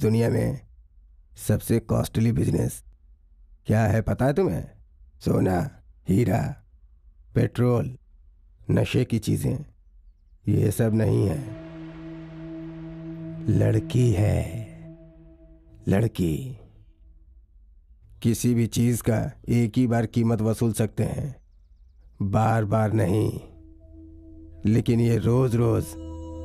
दुनिया में सबसे कॉस्टली बिजनेस क्या है पता है तुम्हें? सोना, हीरा, पेट्रोल, नशे की चीजें, ये सब नहीं है। लड़की है, लड़की। किसी भी चीज का एक ही बार कीमत वसूल सकते हैं, बार बार नहीं। लेकिन ये रोज रोज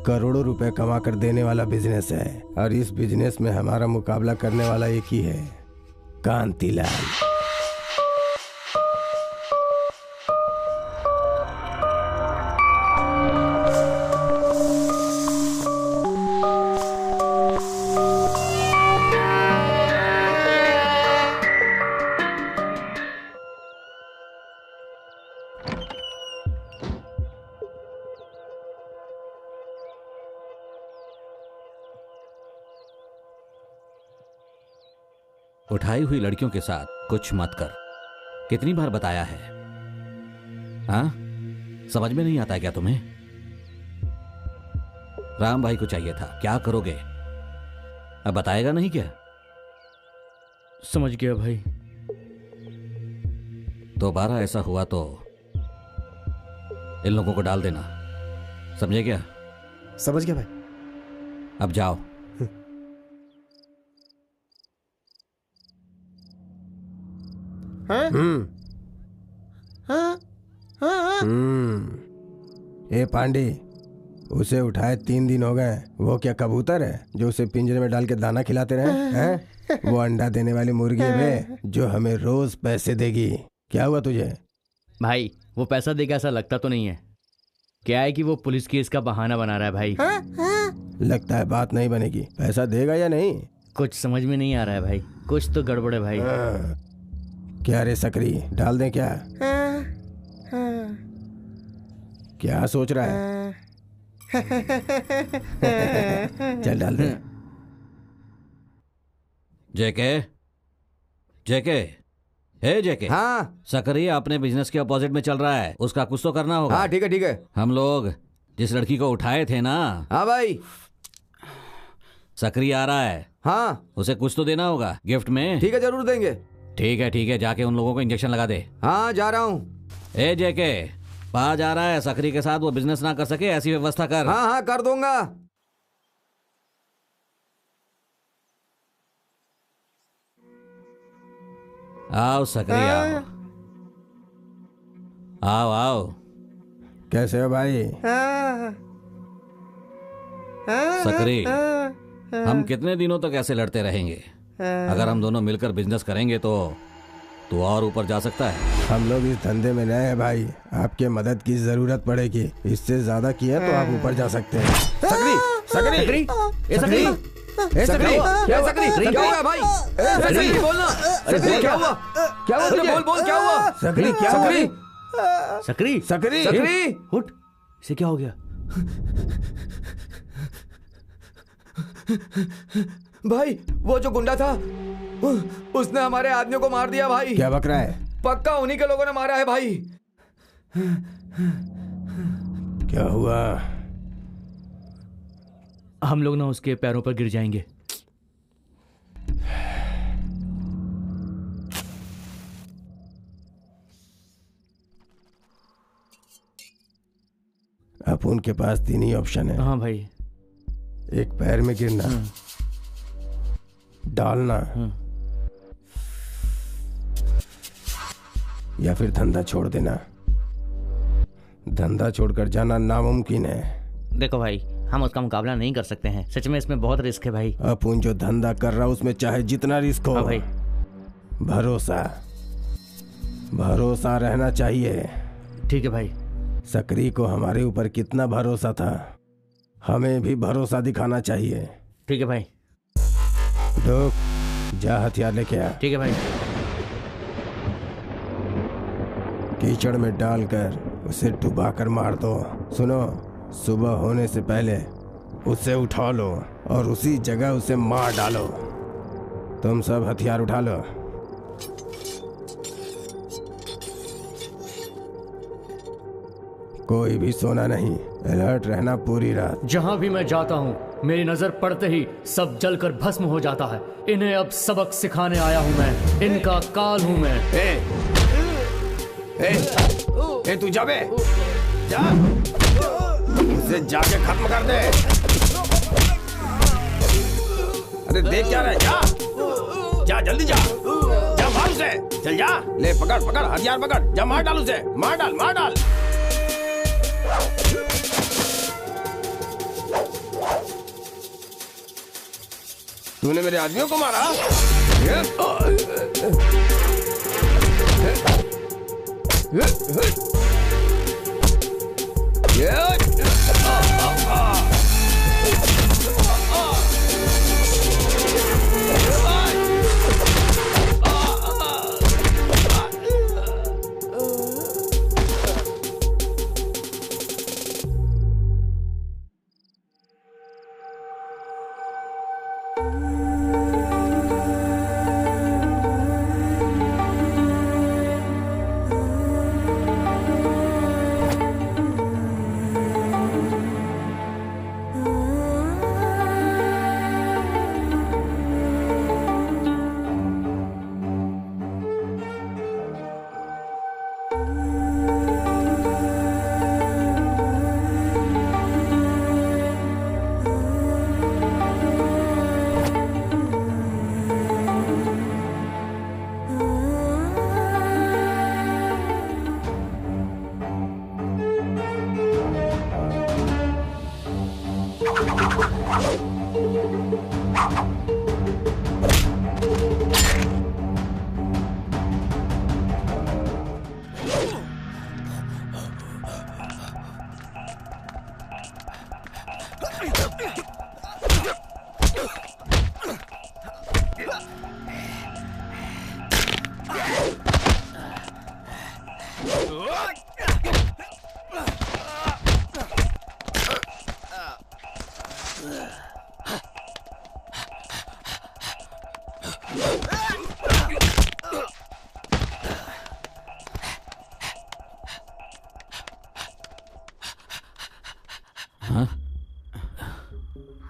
करोड़ों रुपए कमा कर देने वाला बिजनेस है। और इस बिजनेस में हमारा मुकाबला करने वाला एक ही है, कांतिलाल। उठाई हुई लड़कियों के साथ कुछ मत कर। कितनी बार बताया है? हाँ, समझ में नहीं आता है क्या तुम्हें? राम भाई को चाहिए था, क्या करोगे? अब बताएगा नहीं क्या? समझ गया भाई। दोबारा ऐसा हुआ तो इन लोगों को डाल देना, समझे क्या? समझ गया भाई। अब जाओ। ए पांडे, उसे उठाए 3 दिन हो गए। वो क्या कबूतर है जो उसे पिंजरे में डाल के दाना खिलाते रहे हैं? वो अंडा देने वाली मुर्गी है जो हमें रोज पैसे देगी। क्या हुआ तुझे? भाई वो पैसा देगा ऐसा लगता तो नहीं है। क्या है कि वो पुलिस केस का बहाना बना रहा है भाई। लगता है बात नहीं बनेगी। पैसा देगा या नहीं? कुछ समझ में नहीं आ रहा है भाई, कुछ तो गड़बड़ है भाई। क्या रे सकरी, डाल दें क्या? क्या सोच रहा है? चल डाल दे। जेके, जेके, हे जेके। हाँ सकरी अपने बिजनेस के अपोजिट में चल रहा है, उसका कुछ तो करना होगा। हाँ ठीक है ठीक है। हम लोग जिस लड़की को उठाए थे ना, हाँ भाई। सकरी आ रहा है। हाँ उसे कुछ तो देना होगा गिफ्ट में। ठीक है, जरूर देंगे। ठीक है, जाके उन लोगों को इंजेक्शन लगा दे। हाँ जा रहा हूँ। ए जेके, पा जा रहा है, सकरी के साथ वो बिजनेस ना कर सके ऐसी व्यवस्था कर। हाँ हाँ कर दूंगा। आओ सकरी, आओ आओ आओ। कैसे हो भाई? सकरी, हम कितने दिनों तक ऐसे लड़ते रहेंगे? अगर हम दोनों मिलकर बिजनेस करेंगे तो तू और ऊपर जा सकता है। हम लोग इस धंधे में नए हैं भाई, आपके मदद की जरूरत पड़ेगी। इससे ज्यादा किया तो आप ऊपर जा सकते हैं। सकरी, सकरी, सकरी, सकरी, सकरी, क्या सकरी? क्या हुआ भाई? सकरी बोलना। सकरी क्या हुआ? क्या हुआ तुझे? बोल बोल क्या हुआ? सकरी क्या हुआ? सकरी, सकरी, सकरी उठ। इसे क्या हो गया? भाई वो जो गुंडा था उसने हमारे आदमियों को मार दिया भाई। क्या बक रहा है? पक्का उन्हीं के लोगों ने मारा है भाई। क्या हुआ? हम लोग ना उसके पैरों पर गिर जाएंगे। अब उनके पास 3 ही ऑप्शन है। हाँ भाई। एक पैर में गिरना, डालना, या फिर धंधा छोड़ देना। धंधा छोड़कर जाना नामुमकिन है। देखो भाई, हम उसका मुकाबला नहीं कर सकते हैं, सच में इसमें बहुत रिस्क है भाई। अपुन जो धंधा कर रहा उसमें चाहे जितना रिस्क हो, हाँ भाई। भरोसा, भरोसा रहना चाहिए। ठीक है भाई। सकरी को हमारे ऊपर कितना भरोसा था, हमें भी भरोसा दिखाना चाहिए। ठीक है भाई। रुक, जा हथियार लेके आ। ठीक है भाई। कीचड़ में डालकर उसे डुबाकर मार दो। सुनो, सुबह होने से पहले उसे उठा लो और उसी जगह उसे मार डालो। तुम सब हथियार उठा लो। कोई भी सोना नहीं, अलर्ट रहना पूरी रात। जहां भी मैं जाता हूं मेरी नजर पड़ते ही सब जलकर भस्म हो जाता है। इन्हें अब सबक सिखाने आया हूं मैं, इनका काल हूं मैं। ए तू जा बे, जा, उसे जाके खत्म कर दे। अरे देख क्या रहा है, जा जल्दी जा मार उसे, चल जा, ले पकड़ हथियार पकड़, जा मार डाल उसे, मार डाल। तूने मेरे आदमियों को मारा?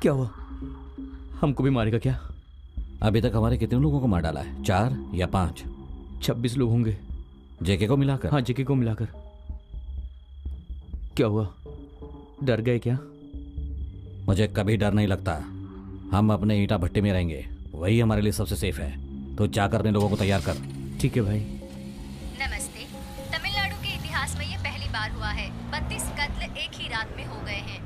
क्या हुआ? हमको भी मारेगा क्या? अभी तक हमारे कितने लोगों को मार डाला है? 4 या 5? 26 लोग होंगे। जेके को मिलाकर? हाँ, जेके को मिलाकर। क्या हुआ, डर गए क्या? मुझे कभी डर नहीं लगता। हम अपने ईंटा भट्टे में रहेंगे, वही हमारे लिए सबसे सेफ है। तो जाकर अपने लोगों को तैयार कर। ठीक है भाई। नमस्ते। तमिलनाडु के इतिहास में ये पहली बार हुआ है। 32 कत्ल एक ही रात में हो गए हैं।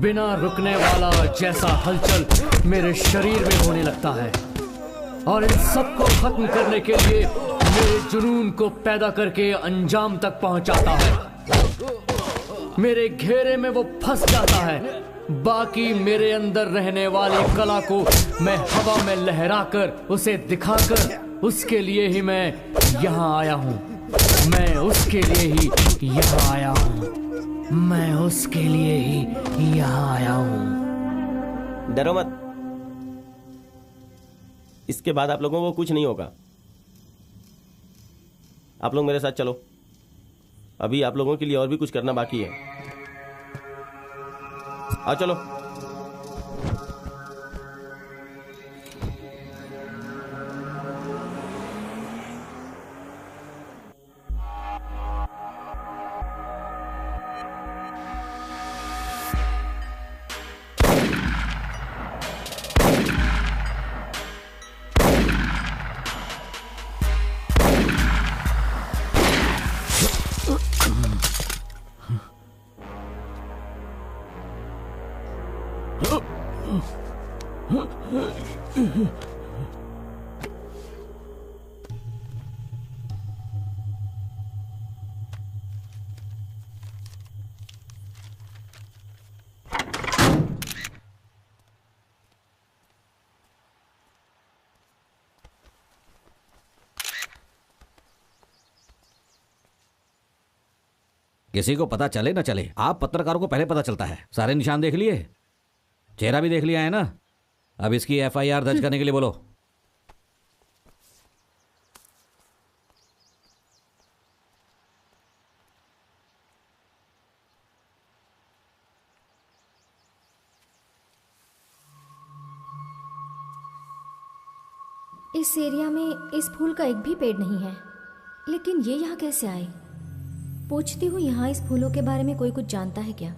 बिना रुकने वाला जैसा हलचल मेरे शरीर में होने लगता है और इन सबको खत्म करने के लिए मेरे जुनून को पैदा करके अंजाम तक पहुंचाता है। मेरे घेरे में वो फंस जाता है। बाकी मेरे अंदर रहने वाली कला को मैं हवा में लहराकर उसे दिखाकर, उसके लिए ही मैं यहाँ आया हूँ। मैं उसके लिए ही यहाँ आया हूँ। मैं उसके लिए ही यहाँ आया हूँ। डरो मत, इसके बाद आप लोगों को कुछ नहीं होगा। आप लोग मेरे साथ चलो, अभी आप लोगों के लिए और भी कुछ करना बाकी है। आओ चलो। किसी को पता चले ना चले, आप पत्रकारों को पहले पता चलता है। सारे निशान देख लिए, चेहरा भी देख लिया है ना? अब इसकी एफआईआर दर्ज करने के लिए बोलो। इस एरिया में इस फूल का एक भी पेड़ नहीं है, लेकिन ये यहाँ कैसे आए? पूछती हूँ यहाँ इस फूलों के बारे में कोई कुछ जानता है क्या?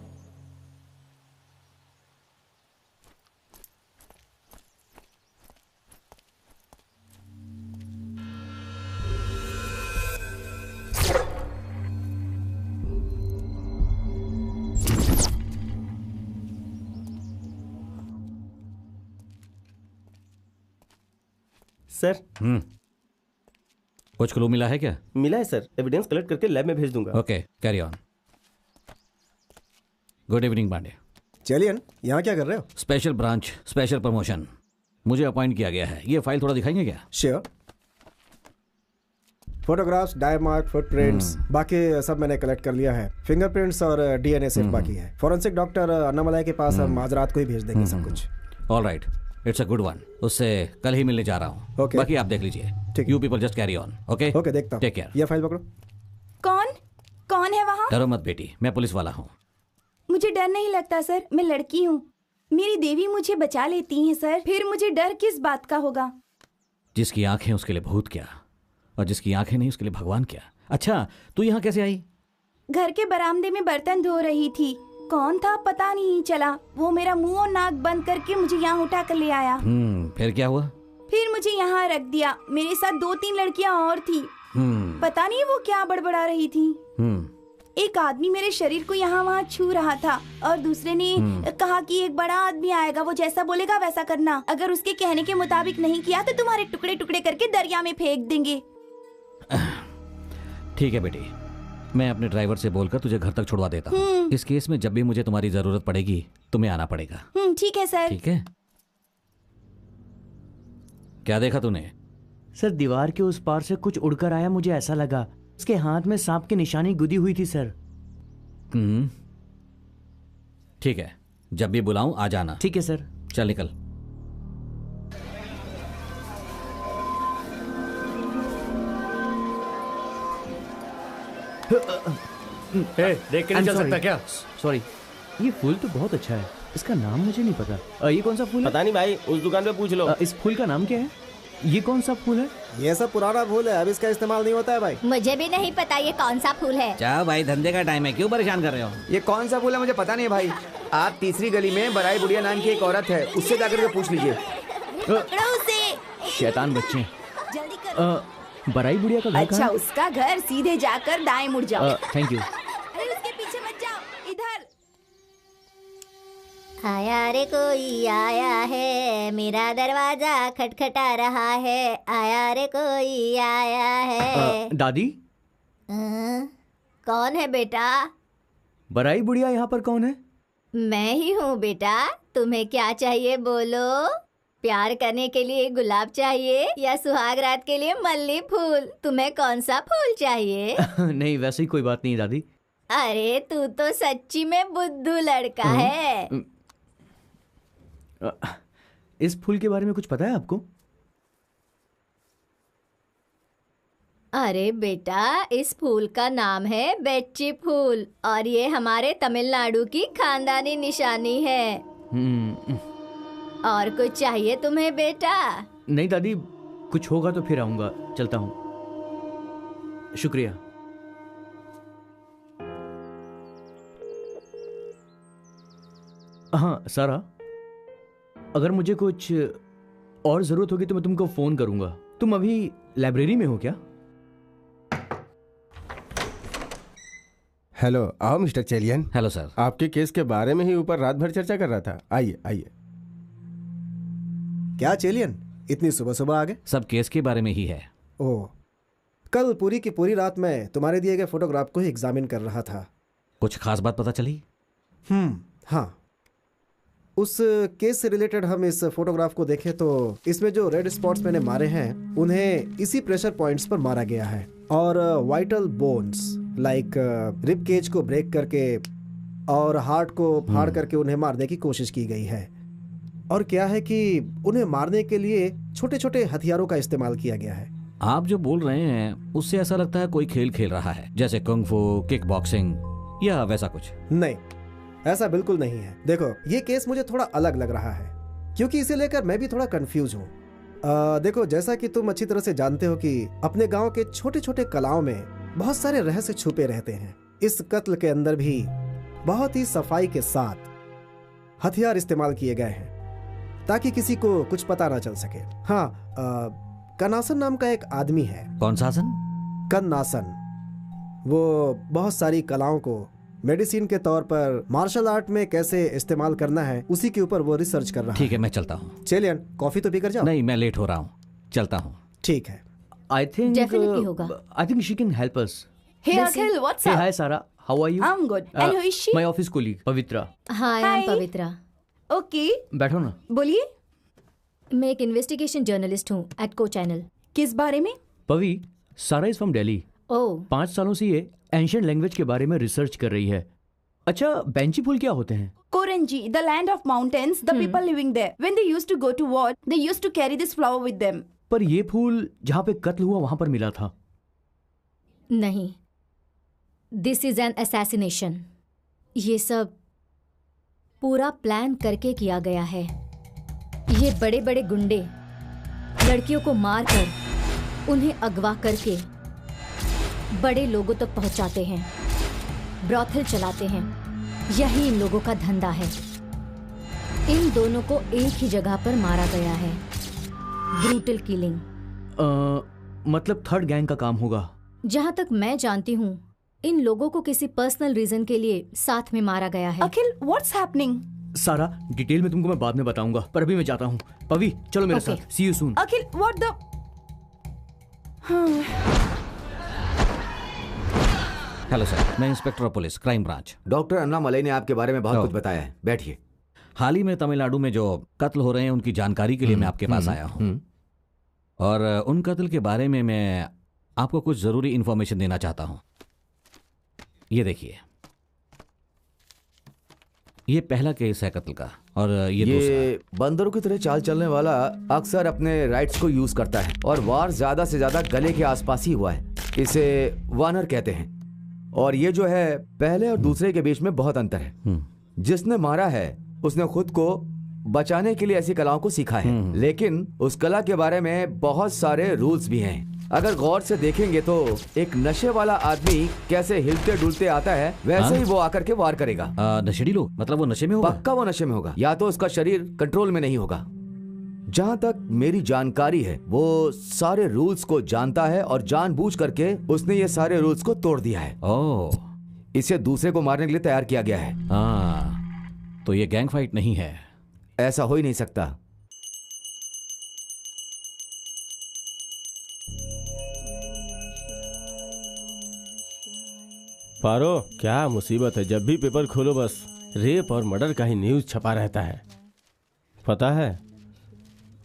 सर। कुछ क्लू मिला है क्या? मिला है सर, एविडेंस कलेक्ट करके लैब में भेज दूंगा। Okay, carry on. Good evening Pandey. चलिए, यहाँ क्या कर रहे हो? स्पेशल ब्रांच, स्पेशल प्रमोशन, मुझे अपॉइंट किया गया है। ये फाइल थोड़ा दिखाएंगे क्या? Sure. Photographs, dye mark, footprints, बाकी सब मैंने कलेक्ट कर लिया है। फिंगरप्रिंट्स और डीएनए सिर्फ बाकी है। फॉरेंसिक डॉक्टर अन्नामलाई के पास हम आज रात को ही भेज देंगे सब कुछ। All right, it's a good one. उससे कल ही मिलने जा रहा हूँ। Okay. बाकी आप देख लीजिए। You people just carry on. Okay okay, देखता हूँ। Take care. ये फाइल पकड़ो। कौन है वहाँ? डरो मत बेटी, मैं पुलिस वाला हूँ। मुझे डर नहीं लगता सर, मैं लड़की हूँ। मेरी देवी मुझे बचा लेती हैं सर, फिर मुझे डर किस बात का होगा? जिसकी आंखें उसके लिए भूत क्या, और जिसकी आंखें नहीं उसके लिए भगवान क्या। अच्छा, तू यहाँ कैसे आई? घर के बरामदे में बर्तन धो रही थी। कौन था पता नहीं चला। वो मेरा मुंह और नाक बंद करके मुझे यहाँ उठा कर ले आया। फिर क्या हुआ? फिर मुझे यहाँ रख दिया। मेरे साथ 2-3 लड़कियाँ और थी। पता नहीं वो क्या बड़बड़ा रही थी। एक आदमी मेरे शरीर को यहाँ वहाँ छू रहा था और दूसरे ने कहा कि एक बड़ा आदमी आएगा, वो जैसा बोलेगा वैसा करना। अगर उसके कहने के मुताबिक नहीं किया तो तुम्हारे टुकड़े टुकड़े करके दरिया में फेंक देंगे। ठीक है बेटी, मैं अपने ड्राइवर से बोलकर तुझे घर तक छुड़वा देता हूँ। इस केस में जब भी मुझे तुम्हारी जरूरत पड़ेगी तुम्हें आना पड़ेगा। ठीक है सर। ठीक है। क्या देखा तूने? सर, दीवार के उस पार से कुछ उड़कर आया, मुझे ऐसा लगा। उसके हाथ में सांप की निशानी गुदी हुई थी सर। ठीक है, जब भी बुलाऊं आ जाना। ठीक है सर। चल निकल। देख के नहीं चल सकता क्या? सॉरी, ये फूल तो बहुत अच्छा है। इसका नाम मुझे नहीं पता। ये कौन सा फूल है? पता नहीं भाई, उस दुकान पे पूछ लो। इस फूल का नाम क्या है? ये कौन सा फूल है? ये सब पुराना फूल है, अब इसका इस्तेमाल नहीं होता है भाई। मुझे भी नहीं पता ये कौन सा फूल है। जाओ भाई, धंधे का टाइम है, क्यों परेशान कर रहे हो? ये कौन सा फूल है मुझे पता नहीं भाई। आप तीसरी गली में बराई बुढ़िया नाम की एक औरत है, उससे जाकर के पूछ लीजिए। पकड़ो उसे। शैतान बच्चे। जल्दी करो। बराई बुढ़िया का घर अच्छा, कहाँ है? उसका घर सीधे जाकर दाएं मुड़ जाओ। Thank you. अरे उसके पीछे मत जाओ, इधर। आया रे कोई आया है, मेरा दरवाजा खटखटा रहा है। आया रे कोई आया है। दादी, कौन है बेटा? बराई बुढ़िया यहाँ पर कौन है? मैं ही हूँ बेटा। तुम्हें क्या चाहिए बोलो? प्यार करने के लिए गुलाब चाहिए या सुहाग रात के लिए मल्ली फूल? तुम्हें कौन सा फूल चाहिए? नहीं, वैसे ही कोई बात नहीं दादी। अरे तू तो सच्ची में बुद्धू लड़का है। इस फूल के बारे में कुछ पता है आपको? अरे बेटा, इस फूल का नाम है बेच्ची फूल और ये हमारे तमिलनाडु की खानदानी निशानी है। और कुछ चाहिए तुम्हें बेटा? नहीं दादी, कुछ होगा तो फिर आऊंगा। चलता हूँ। शुक्रिया। हाँ सारा, अगर मुझे कुछ और जरूरत होगी तो मैं तुमको फोन करूंगा। तुम अभी लाइब्रेरी में हो क्या? हेलो, आओ मिस्टर चेलियन। Hello sir. आपके केस के बारे में ही ऊपर रात भर चर्चा कर रहा था। आइए आइए। क्या चेलियन, इतनी सुबह सुबह आ गए? सब केस के बारे में ही है। ओह, कल पूरी की पूरी रात मैं तुम्हारे दिए गए फोटोग्राफ को ही एग्जामिन कर रहा था। कुछ खास बात पता चली? हाँ, उस केस से रिलेटेड हम इस फोटोग्राफ को देखें तो इसमें जो रेड स्पॉट्स मैंने मारे हैं उन्हें इसी प्रेशर पॉइंट्स पर मारा गया है और vital bones like rib cage को ब्रेक करके और हार्ट को फाड़ करके उन्हें मारने की कोशिश की गई है। और क्या है कि उन्हें मारने के लिए छोटे छोटे हथियारों का इस्तेमाल किया गया है। आप जो बोल रहे हैं उससे ऐसा लगता है कोई खेल खेल रहा है, जैसे कुंग फू, किक बॉक्सिंग या वैसा कुछ। नहीं, ऐसा बिल्कुल नहीं है। देखो, ये केस मुझे थोड़ा अलग लग रहा है क्योंकि इसे लेकर मैं भी थोड़ा कंफ्यूज हूँ। देखो, जैसा कि तुम अच्छी तरह से जानते हो कि अपने गांव के छोटे छोटे कलाओं में बहुत सारे रहस्य छुपे रहते हैं। इस कत्ल के अंदर भी बहुत ही सफाई के साथ हथियार इस्तेमाल किए गए हैं ताकि किसी को कुछ पता ना चल सके। हाँ, कन्नासन नाम का एक आदमी है। कौन सा आसन? कन्नासन। वो बहुत सारी कलाओं को मेडिसिन के तौर पर मार्शल आर्ट में कैसे इस्तेमाल करना है उसी के ऊपर वो रिसर्च कर रहा है। ठीक है, मैं चलता हूँ। चलिए, कॉफी तो पीकर जाओ। नहीं, मैं लेट हो रहा हूँ, चलता हूँ। ठीक है। I think Definitely होगा। I think she can help us. Hey Akhil, what's Hey, up? hi Sarah. How are you? I'm good. And who is she? My office colleague, Pavitra. हाँ, आई एम पवित्रा। Okay, बैठो ना। बोलिए। मैं एक investigation journalist हूँ eight को channel. किस बारे में? पवी, सारा इज फ्रॉम दिल्ली। ओह, 5 सालों से ये एंशिएंट लैंग्वेज के बारे में रिसर्च कर रही है। अच्छा, बेंची फूल क्या होते हैं? Korenji, the land of mountains, the people living there. When they used to go to war, they used to carry this flower with them. पर ये फूल जहाँ पे कत्ल हुआ वहां पर मिला था। नहीं, दिस इज एन असैसिनेशन। ये सब पूरा प्लान करके किया गया है। ये बड़े बड़े गुंडे लड़कियों को मारकर उन्हें अगवा करके बड़े लोगों तक पहुंचाते हैं, ब्रॉथल चलाते हैं। यही इन लोगों का धंधा है। इन दोनों को एक ही जगह पर मारा गया है। Brutal killing. मतलब थर्ड गैंग का काम होगा। जहां तक मैं जानती हूँ इन लोगों को किसी पर्सनल रीजन के लिए साथ में मारा गया है। Akhil, what's happening? सारा, डिटेल में तुमको मैं बाद में बताऊंगा, पर अभी मैं जाता हूँ। पवी, चलो मेरे साथ। See you soon. Akhil, what the? Hello sir, मैं inspector of police, crime branch. Doctor Annamalai ने आपके बारे में बहुत कुछ बताया है। बैठिए। हाल ही में तमिलनाडु में जो कत्ल हो रहे हैं उनकी जानकारी के लिए मैं आपके पास आया हूँ और उन कत्ल के बारे में मैं आपको कुछ जरूरी इंफॉर्मेशन देना चाहता हूँ। ये देखिए, ये पहला केस है कत्ल का और ये दूसरा। बंदरों की तरह चाल चलने वाला अक्सर अपने राइट्स को यूज करता है और वार ज्यादा से ज्यादा गले के आसपास ही हुआ है। इसे वानर कहते हैं और ये जो है पहले और दूसरे के बीच में बहुत अंतर है। जिसने मारा है उसने खुद को बचाने के लिए ऐसी कलाओं को सीखा है, लेकिन उस कला के बारे में बहुत सारे रूल्स भी हैं। अगर गौर से देखेंगे तो एक नशे वाला आदमी कैसे हिलते डुलते आता है वैसे ही वो आकर के वार करेगा। नशेड़ी लोग? मतलब वो नशे में होगा? पक्का वो नशे में होगा, या तो उसका शरीर कंट्रोल में नहीं होगा। जहां तक मेरी जानकारी है वो सारे रूल्स को जानता है और जानबूझ करके उसने ये सारे रूल्स को तोड़ दिया है। ओह, इसे दूसरे को मारने के लिए तैयार किया गया है। तो ये गैंग फाइट नहीं है? ऐसा हो ही नहीं सकता। पारो, क्या मुसीबत है, जब भी पेपर खोलो बस रेप और मर्डर का ही न्यूज छपा रहता है। पता है,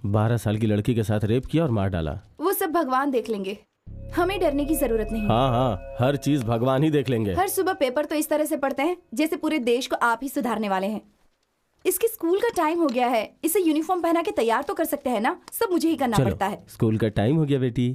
12 साल की लड़की के साथ रेप किया और मार डाला। वो सब भगवान देख लेंगे, हमें डरने की जरूरत नहीं। हाँ हाँ, हर चीज भगवान ही देख लेंगे। हर सुबह पेपर तो इस तरह से पढ़ते हैं जैसे पूरे देश को आप ही सुधारने वाले हैं। इसके स्कूल का टाइम हो गया है, इसे यूनिफॉर्म पहना के तैयार तो कर सकते हैं ना। सब मुझे ही करना पड़ता है। स्कूल का टाइम हो गया बेटी।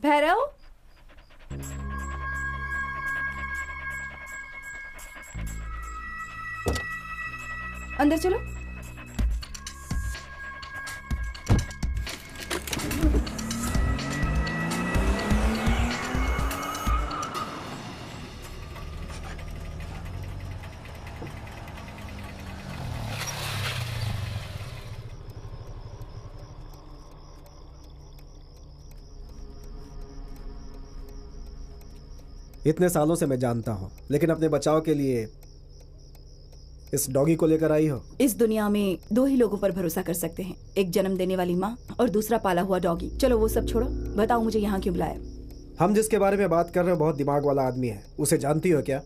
भैरव, अंदर चलो। इतने सालों से मैं जानता हूँ, लेकिन अपने बचाव के लिए इस डॉगी को लेकर आई हो। इस दुनिया में दो ही लोगों पर भरोसा कर सकते हैं, एक जन्म देने वाली माँ और दूसरा पाला हुआ डॉगी। चलो वो सब छोड़ो, बताओ मुझे यहाँ क्यों बुलाया? हम जिसके बारे में बात कर रहे हैं बहुत दिमाग वाला आदमी है, उसे जानती हो क्या?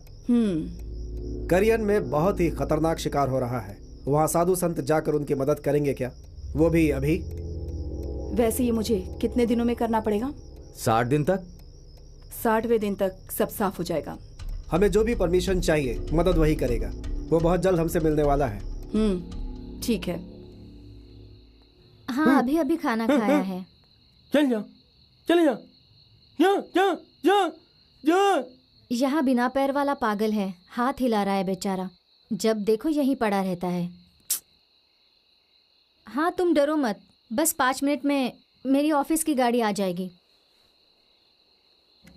करियन में बहुत ही खतरनाक शिकार हो रहा है। वहाँ साधु संत जाकर उनकी मदद करेंगे क्या, वो भी अभी? वैसे ये मुझे कितने दिनों में करना पड़ेगा? 60 दिन तक। 60वें दिन तक सब साफ हो जाएगा। हमें जो भी परमिशन चाहिए मदद वही करेगा। वो बहुत जल्द हमसे मिलने वाला है। ठीक है। हाँ, अभी अभी खाना खाया है। चल जा, चले जा, जा जा जा जा। यहाँ बिना पैर वाला पागल है, हाथ हिला रहा है बेचारा, जब देखो यहीं पड़ा रहता है। हाँ तुम डरो मत, बस 5 मिनट में मेरी ऑफिस की गाड़ी आ जाएगी।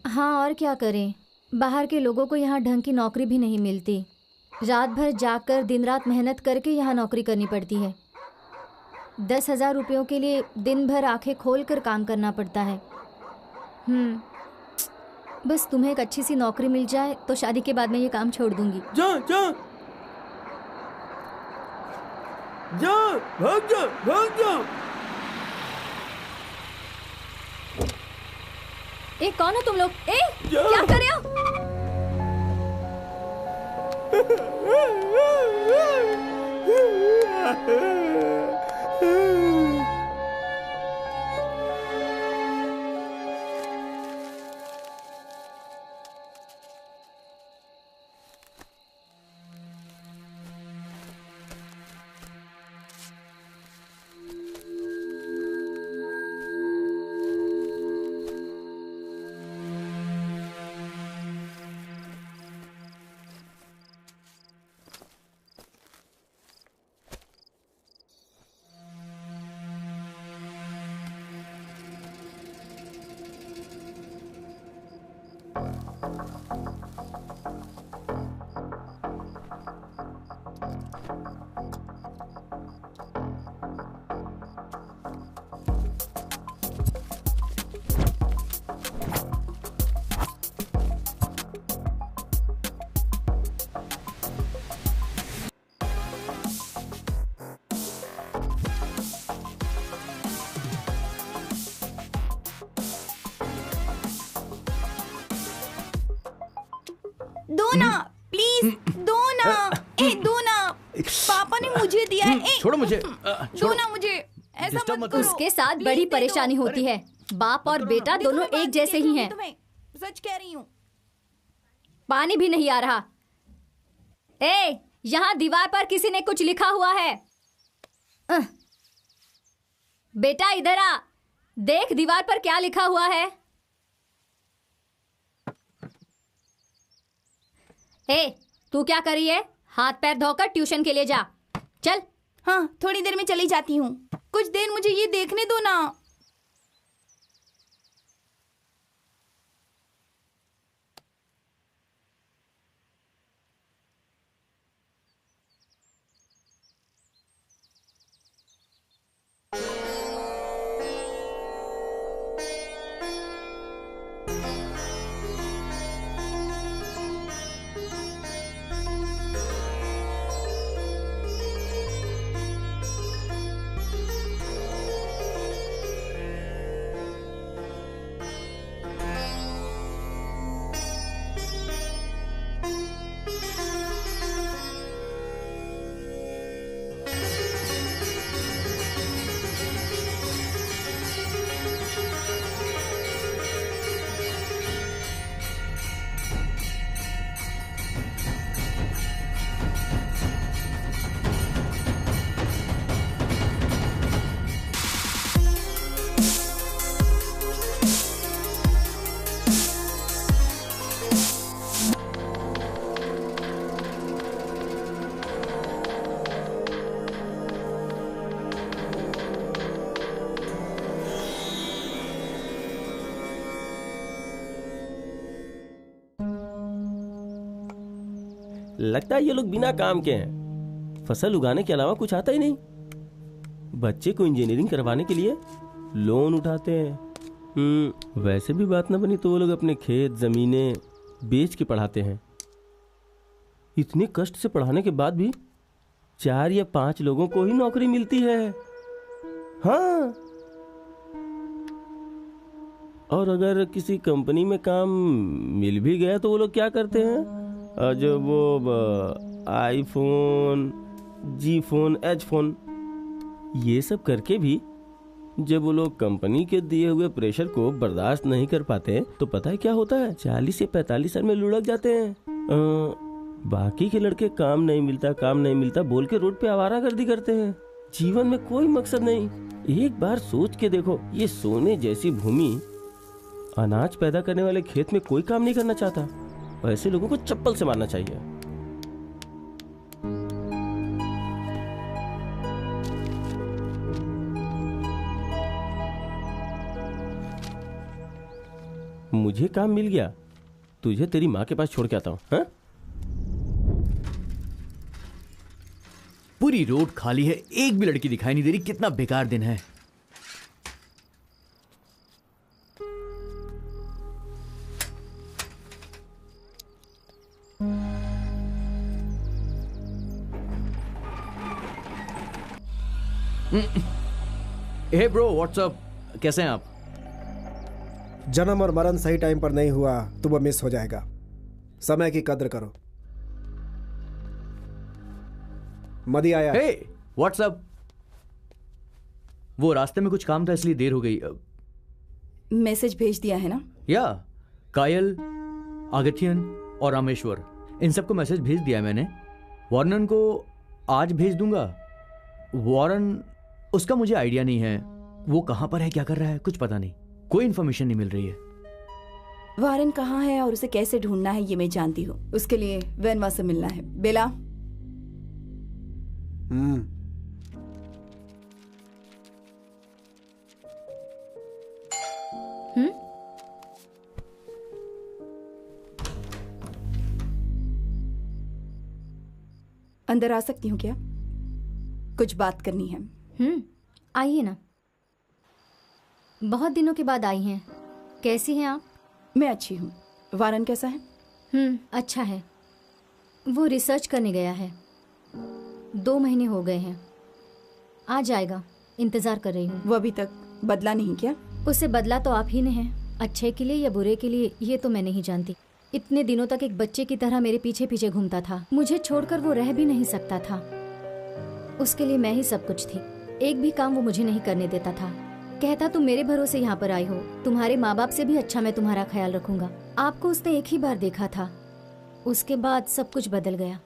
हाँ और क्या करें, बाहर के लोगों को यहाँ ढंग की नौकरी भी नहीं मिलती। रात भर जाकर दिन रात मेहनत करके यहाँ नौकरी करनी पड़ती है। 10,000 रुपयों के लिए दिन भर आंखें खोल कर काम करना पड़ता है। बस तुम्हें एक अच्छी सी नौकरी मिल जाए तो शादी के बाद मैं ये काम छोड़ दूंगी। जा जा जा, भाग जा, भाग जा। ए कौन हो तुम लोग? ए क्या कर रहे हो? दो ना प्लीज, दो ना। दो ना, पापा ने मुझे दिया है। छोड़ो मुझे, दो ना मुझे, ऐसा मत करो। उसके साथ बड़ी परेशानी होती है, बाप और बेटा दोनों एक जैसे ही हैं। सच कह रही हूँ। पानी भी नहीं आ रहा। यहाँ दीवार पर किसी ने कुछ लिखा हुआ है। बेटा इधर आ, देख दीवार पर क्या लिखा हुआ है। तू क्या कर रही है? हाथ पैर धोकर ट्यूशन के लिए जा, चल। हाँ थोड़ी देर में चली जाती हूँ, कुछ देर मुझे ये देखने दो ना। लगता है ये लोग बिना काम के हैं। फसल उगाने के अलावा कुछ आता ही नहीं। बच्चे को इंजीनियरिंग करवाने के लिए लोन उठाते हैं। वैसे भी बात ना बनी तो वो लोग अपने खेत जमीनें बेच के पढ़ाते हैं। इतने कष्ट से पढ़ाने के बाद भी 4 या 5 लोगों को ही नौकरी मिलती है। हाँ, और अगर किसी कंपनी में काम मिल भी गया तो वो लोग क्या करते हैं, जो वो आईफोन, जी फोन, एच फोन, ये सब करके भी जब वो लोग कंपनी के दिए हुए प्रेशर को बर्दाश्त नहीं कर पाते तो पता है क्या होता है, 40 से 45 साल में लुढ़क जाते हैं। बाकी के लड़के काम नहीं मिलता बोल के रोड पे आवारागर्दी करते हैं। जीवन में कोई मकसद नहीं। एक बार सोच के देखो, ये सोने जैसी भूमि, अनाज पैदा करने वाले खेत में कोई काम नहीं करना चाहता। ऐसे लोगों को चप्पल से मारना चाहिए। मुझे काम मिल गया, तुझे तेरी माँ के पास छोड़ के आता हूँ। हाँ? पूरी रोड खाली है, एक भी लड़की दिखाई नहीं दे रही। कितना बेकार दिन है। हे ब्रो, व्हाट्सअप, कैसे हैं आप? जन्म और मरण सही टाइम पर नहीं हुआ तो वो मिस हो जाएगा। समय की कद्र करो। मदी आया। हे, व्हाट्सअप। वो रास्ते में कुछ काम था इसलिए देर हो गई। मैसेज भेज दिया है ना? या कायल, अगथियन और रामेश्वर, इन सबको मैसेज भेज दिया है मैंने। वार्नन को आज भेज दूंगा। वारन, उसका मुझे आइडिया नहीं है, वो कहां पर है, क्या कर रहा है, कुछ पता नहीं। कोई इन्फॉर्मेशन नहीं मिल रही है। वारन कहाँ है और उसे कैसे ढूंढना है ये मैं जानती हूँ। उसके लिए वेनवा से मिलना है। बेला। अंदर आ सकती हूँ क्या? कुछ बात करनी है। आइए ना। बहुत दिनों के बाद आई हैं। कैसी हैं आप? मैं अच्छी हूँ। वारन कैसा है? अच्छा है। वो रिसर्च करने गया है। 2 महीने हो गए हैं। आ जाएगा, इंतजार कर रही हूँ। वो अभी तक बदला नहीं क्या? उसे बदला तो आप ही ने है। अच्छे के लिए या बुरे के लिए ये तो मैं नहीं जानती। इतने दिनों तक एक बच्चे की तरह मेरे पीछे पीछे घूमता था। मुझे छोड़कर वो रह भी नहीं सकता था। उसके लिए मैं ही सब कुछ थी। एक भी काम वो मुझे नहीं करने देता था। कहता तुम मेरे भरोसे यहाँ पर आई हो, तुम्हारे माँ बाप से भी अच्छा मैं तुम्हारा ख्याल रखूंगा। आपको उसने एक ही बार देखा था, उसके बाद सब कुछ बदल गया।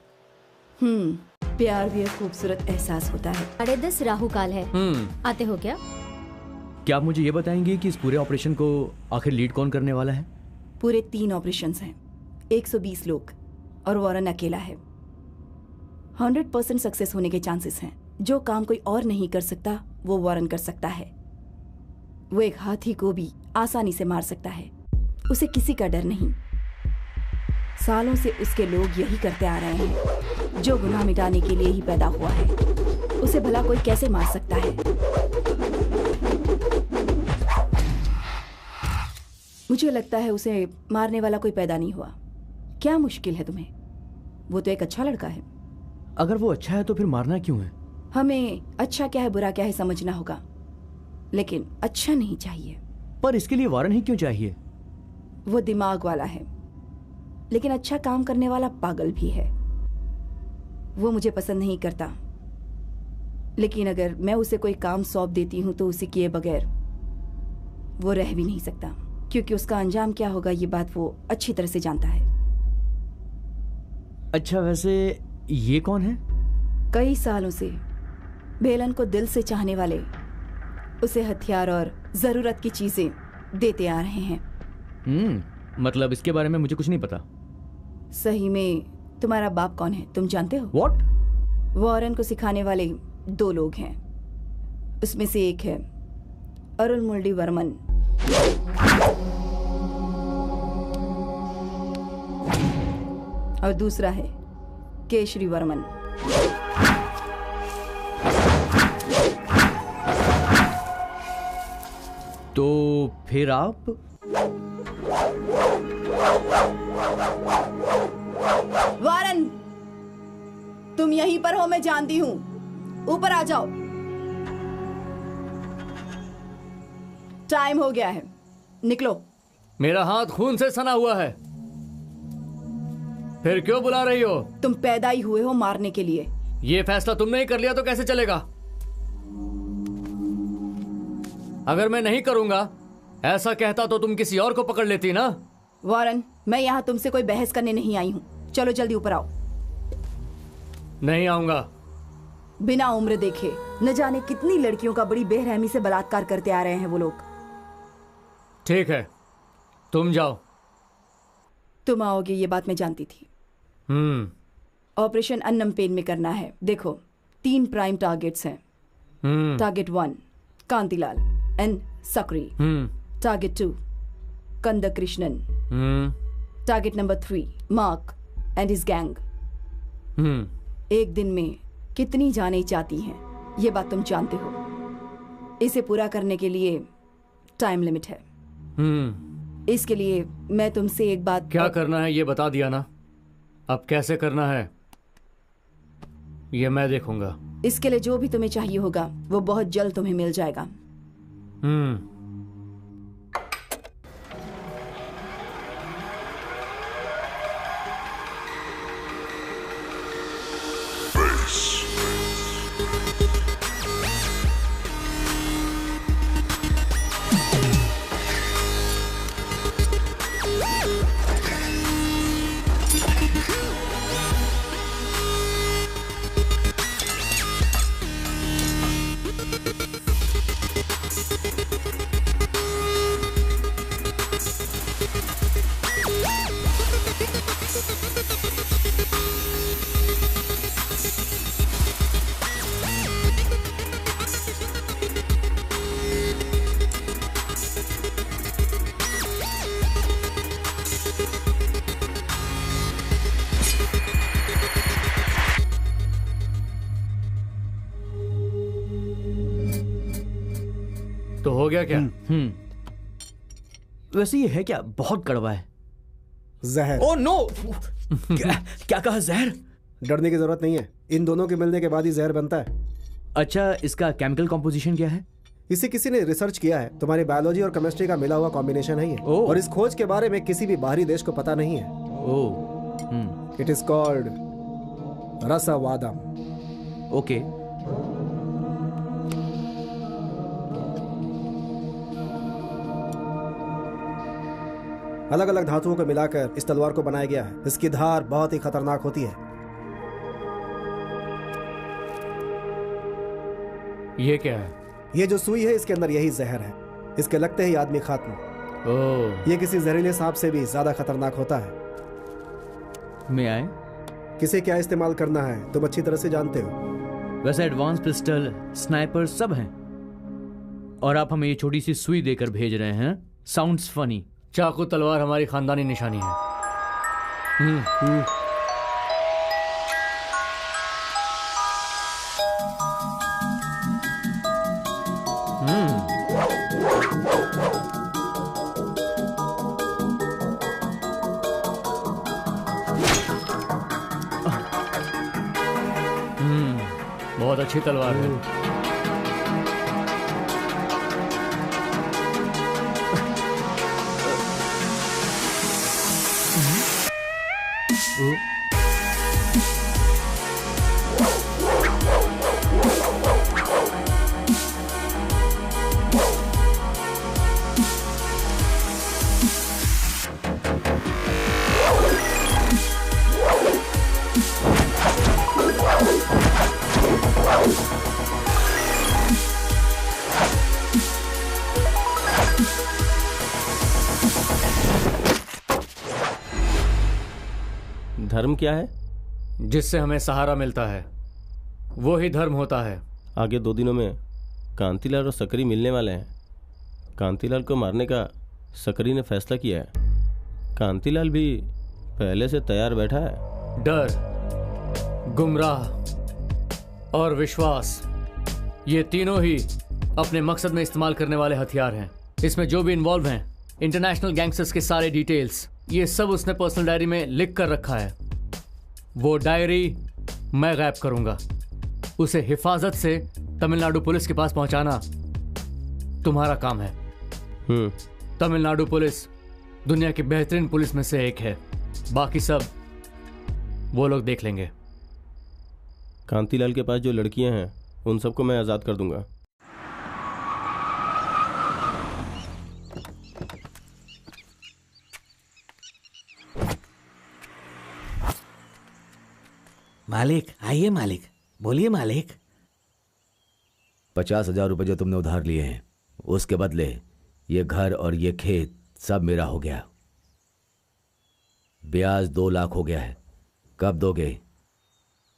प्यार भी एक खूबसूरत एहसास होता है। 10:30 राहु काल है। आते हो क्या? क्या आप मुझे ये बताएंगे कि इस पूरे ऑपरेशन को आखिर लीड कौन करने वाला है? पूरे 3 ऑपरेशंस हैं, 120 लोग और वारन अकेला है। 100% सक्सेस होने के चांसेस हैं। जो काम कोई और नहीं कर सकता वो वारन कर सकता है। वो एक हाथी को भी आसानी से मार सकता है। उसे किसी का डर नहीं। सालों से उसके लोग यही करते आ रहे हैं। जो गुनाह मिटाने के लिए ही पैदा हुआ है, उसे भला कोई कैसे मार सकता है? मुझे लगता है उसे मारने वाला कोई पैदा नहीं हुआ। क्या मुश्किल है तुम्हें? वो तो एक अच्छा लड़का है। अगर वो अच्छा है तो फिर मारना क्यों है? हमें अच्छा क्या है बुरा क्या है समझना होगा, लेकिन अच्छा नहीं चाहिए। पर इसके लिए वारन ही क्यों चाहिए? वो दिमाग वाला है, लेकिन अच्छा काम करने वाला पागल भी है। वो मुझे पसंद नहीं करता, लेकिन अगर मैं उसे कोई काम सौंप देती हूं तो उसे किए बगैर वो रह भी नहीं सकता, क्योंकि उसका अंजाम क्या होगा ये बात वो अच्छी तरह से जानता है। अच्छा, वैसे ये कौन है? कई सालों से बेलन को दिल से चाहने वाले उसे हथियार और जरूरत की चीजें देते आ रहे हैं। मतलब इसके बारे में मुझे कुछ नहीं पता। सही में तुम्हारा बाप कौन है तुम जानते हो? What? वारन को सिखाने वाले 2 लोग हैं। उसमें से एक है अरुणमुल्डी वर्मन और दूसरा है केशरी वर्मन। तो फिर आप? वारन, तुम यहीं पर हो, मैं जानती हूं। ऊपर आ जाओ, टाइम हो गया है, निकलो। मेरा हाथ खून से सना हुआ है, फिर क्यों बुला रही हो? तुम पैदा ही हुए हो मारने के लिए। ये फैसला तुमने ही कर लिया तो कैसे चलेगा? अगर मैं नहीं करूंगा ऐसा कहता तो तुम किसी और को पकड़ लेती ना। वारन, मैं यहाँ तुमसे कोई बहस करने नहीं आई हूँ। चलो जल्दी ऊपर आओ। नहीं आऊंगा। बिना उम्र देखे न जाने कितनी लड़कियों का बड़ी बेरहमी से बलात्कार करते आ रहे हैं वो लोग। ठीक है, तुम जाओ। तुम आओगे ये बात मैं जानती थी। ऑपरेशन अन्नम पेन में करना है। देखो 3 प्राइम टारगेट्स हैं। Target 1 Kantilal and Sakri. Target 2 कंद Krishnan. Target number 3 mark and his gang. एक दिन में कितनी जाने चाहती हैं ये बात तुम जानते हो। इसे पूरा करने के लिए टाइम लिमिट है। इसके लिए मैं तुमसे एक बात। क्या करना है ये बता दिया ना, अब कैसे करना है ये मैं देखूंगा। इसके लिए जो भी तुम्हें चाहिए होगा वो बहुत जल्द तुम्हें मिल जाएगा। तो हो गया क्या? वैसे ये है क्या? बहुत कड़वा है। जहर। Oh no! क्या कहा? जहर? डरने की जरूरत नहीं है, इन दोनों के मिलने के बाद ही जहर बनता है। अच्छा, इसका केमिकल कॉम्पोजिशन क्या है? इसे किसी ने रिसर्च किया है, तुम्हारी बायोलॉजी और केमिस्ट्री का मिला हुआ कॉम्बिनेशन है ये। और इस खोज के बारे में किसी भी बाहरी देश को पता नहीं है। It is called rasavadam. Okay. अलग अलग धातुओं को मिलाकर इस तलवार को बनाया गया है। इसकी धार बहुत ही खतरनाक होती है। ये क्या है? ये जो सुई है इसके अंदर यही जहर है। इसके लगते ही आदमी खत्म। ये किसी जहरीले सांप से भी ज्यादा खतरनाक होता है। मैं आए? किसे क्या इस्तेमाल करना है तुम अच्छी तरह से जानते हो। वैसे एडवांस पिस्टल, स्नाइपर सब हैं, और आप हमें ये छोटी सी सुई देकर भेज रहे हैं। Sounds funny. चाकू तलवार हमारी खानदानी निशानी है। बहुत अच्छी तलवार है। धर्म क्या है? जिससे हमें सहारा मिलता है वो ही धर्म होता है। आगे 2 दिनों में कांतिलाल और सकरी मिलने वाले हैं। कांतिलाल को मारने का सकरी ने फैसला किया है। कांतिलाल भी पहले से तैयार बैठा है। डर गुमराह और विश्वास, ये तीनों ही अपने मकसद में इस्तेमाल करने वाले हथियार हैं। इसमें जो भी इन्वॉल्व हैं, इंटरनेशनल गैंगस्टर्स के सारे डिटेल्स, ये सब उसने पर्सनल डायरी में लिख कर रखा है। वो डायरी मैं गायब करूंगा। उसे हिफाजत से तमिलनाडु पुलिस के पास पहुंचाना तुम्हारा काम है। तमिलनाडु पुलिस दुनिया की बेहतरीन पुलिस में से एक है, बाकी सब वो लोग देख लेंगे। कांतिलाल के पास जो लड़कियां हैं उन सबको मैं आज़ाद कर दूंगा। मालिक आइए मालिक, बोलिए मालिक। 50,000 रुपये जो तुमने उधार लिए हैं, उसके बदले ये घर और ये खेत सब मेरा हो गया। ब्याज 2 लाख हो गया है। कब दोगे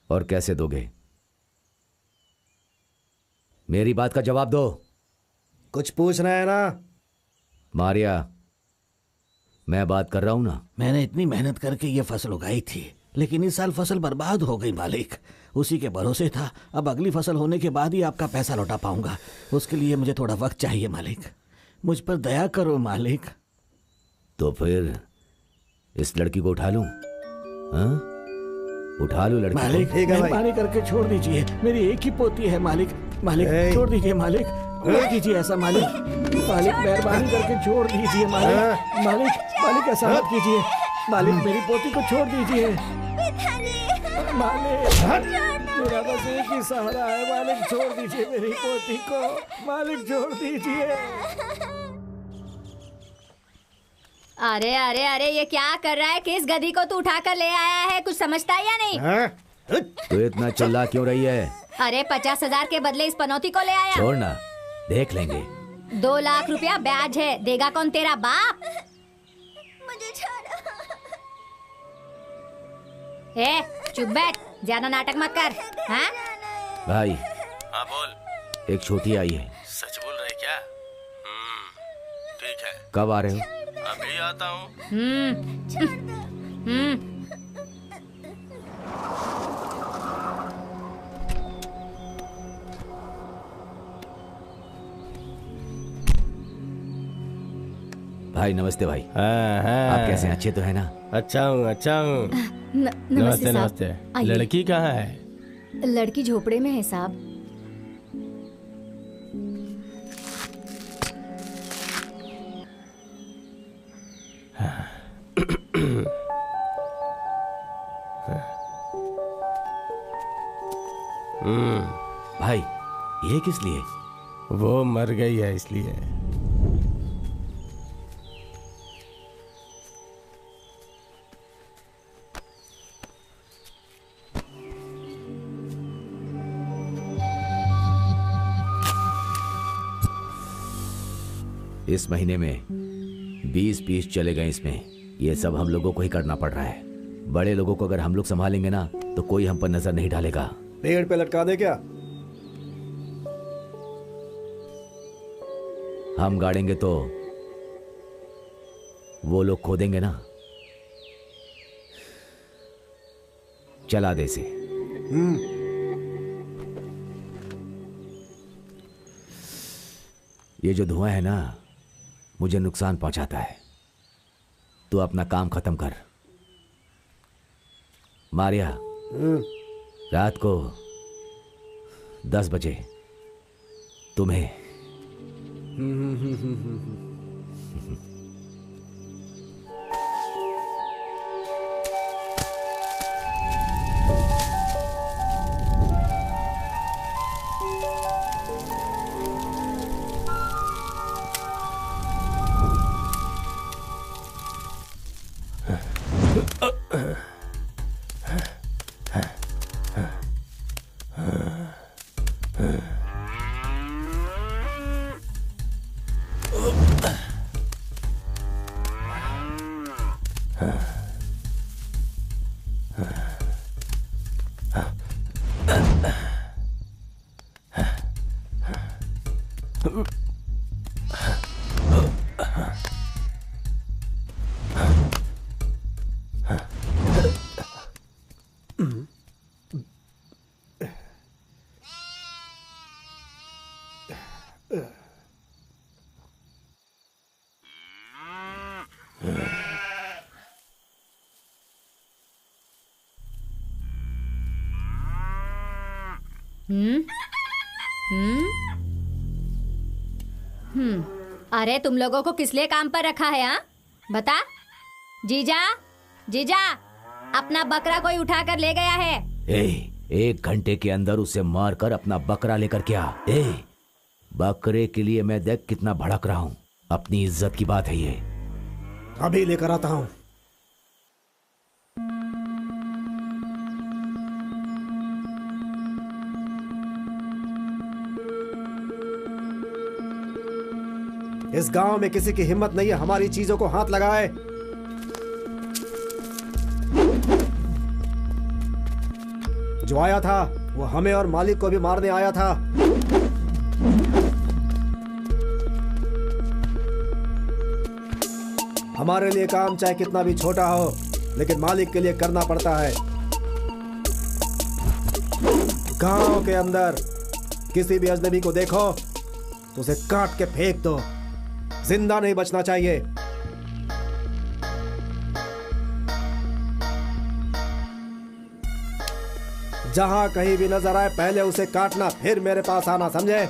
और कैसे दोगे? मेरी बात का जवाब दो। कुछ पूछ रहे हैं ना? मारिया, मैं बात कर रहा हूं ना। मैंने इतनी मेहनत करके ये फसल उगाई थी, लेकिन इस साल फसल बर्बाद हो गई मालिक। उसी के भरोसे था। अब अगली फसल होने के बाद ही आपका पैसा लौटा पाऊंगा। उसके लिए मुझे थोड़ा वक्त चाहिए मालिक। मुझ पर दया करो मालिक। तो फिर इस लड़की को उठा लूं? हाँ, उठा लूं लड़की मालिक, मेहरबानी करके छोड़ दीजिए। मेरी एक ही पोती है मालिक। मालिक छोड़ दीजिए मालिक, छोड़ दीजिए ऐसा मालिक। मालिक मेहरबानी करके छोड़ दीजिए मालिक। मालिक मालिक ऐसा मत कीजिए मालिक, मेरी पोती को छोड़ दीजिए मालिक। मेरा बस एक ही सहारा है मालिक, छोड़ दीजिए मेरी पोती को मालिक, छोड़ दीजिए। अरे अरे अरे, ये क्या कर रहा है? किस गधी को तू उठा कर ले आया है? कुछ समझता है या नहीं? तो इतना चिल्ला क्यों रही है? अरे 50,000 के बदले इस पनौती को ले आया। छोड़ना, देख लेंगे। 2 लाख रुपया ब्याज है। देगा कौन? तेरा बाप। मुझे चुप बैठ, ज्यादा नाटक मत कर। हाँ भाई। हाँ बोल। एक छोटी आई है। सच बोल रहे क्या? ठीक है। कब आ रहे हो? अभी आता हूँ। भाई नमस्ते भाई। हाँ। आप कैसे हैं? अच्छे तो है ना? अच्छा हूँ, अच्छा हूँ। नमस्ते नमस्ते। लड़की कहाँ है? लड़की झोपड़े में है साहब। भाई ये किस लिए? वो मर गई है इसलिए। इस महीने में 20 पीस चले गए इसमें। ये सब हम लोगों को ही करना पड़ रहा है। बड़े लोगों को अगर हम लोग संभालेंगे ना तो कोई हम पर नजर नहीं डालेगा। पेड़ पे लटका दे क्या? हम गाड़ेंगे तो वो लोग खोदेंगे ना। चला दे इसे। ये जो धुआं है ना, मुझे नुकसान पहुंचाता है। तू अपना काम खत्म कर। मारिया, रात को 10 बजे तुम्हें अरे तुम लोगों को किस लिए काम पर रखा है? हाँ बता। जीजा, जीजा, अपना बकरा कोई उठा कर ले गया है। एक घंटे के अंदर उसे मारकर अपना बकरा लेकर क्या? बकरे के लिए मैं देख कितना भड़क रहा हूँ। अपनी इज्जत की बात है ये। अभी लेकर आता हूँ। इस गांव में किसी की हिम्मत नहीं है हमारी चीजों को हाथ लगाए। जो आया था वो हमें और मालिक को भी मारने आया था। हमारे लिए काम चाहे कितना भी छोटा हो, लेकिन मालिक के लिए करना पड़ता है। गांव के अंदर किसी भी अजनबी को देखो तो उसे काट के फेंक दो, जिंदा नहीं बचना चाहिए। जहां कहीं भी नजर आए पहले उसे काटना, फिर मेरे पास आना, समझे?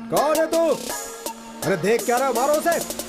कौन है तू? अरे देख क्या रहा है, मारो उसे।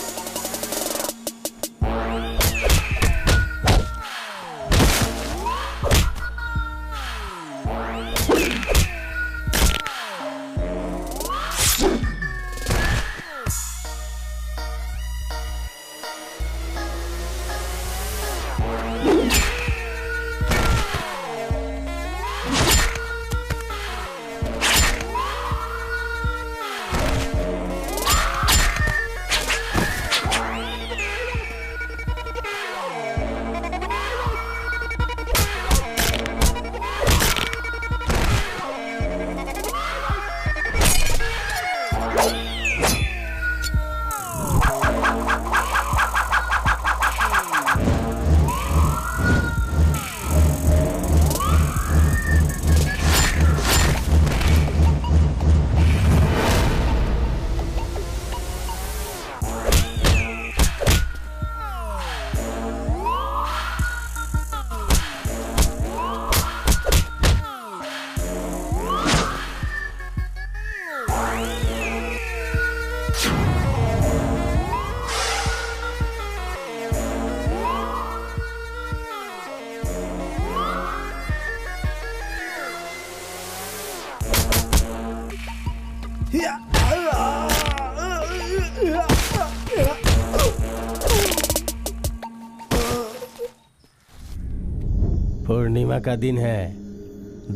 पूर्णिमा का दिन है,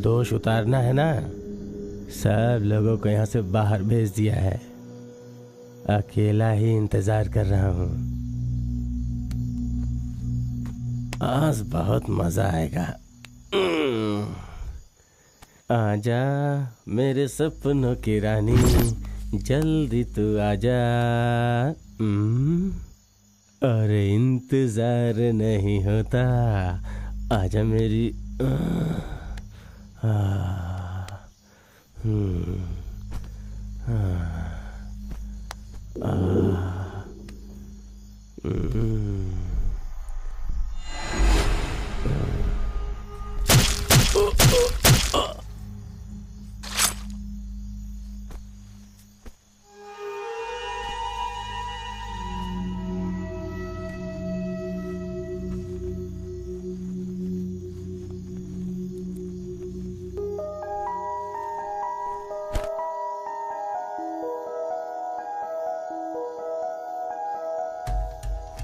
दोष उतारना है ना। सब लोगों को यहाँ से बाहर भेज दिया है, अकेला ही इंतजार कर रहा हूँ। आज बहुत मजा आएगा। आजा मेरे सपनों की रानी, जल्दी तू आजा। अरे इंतजार नहीं होता, आजा मेरी।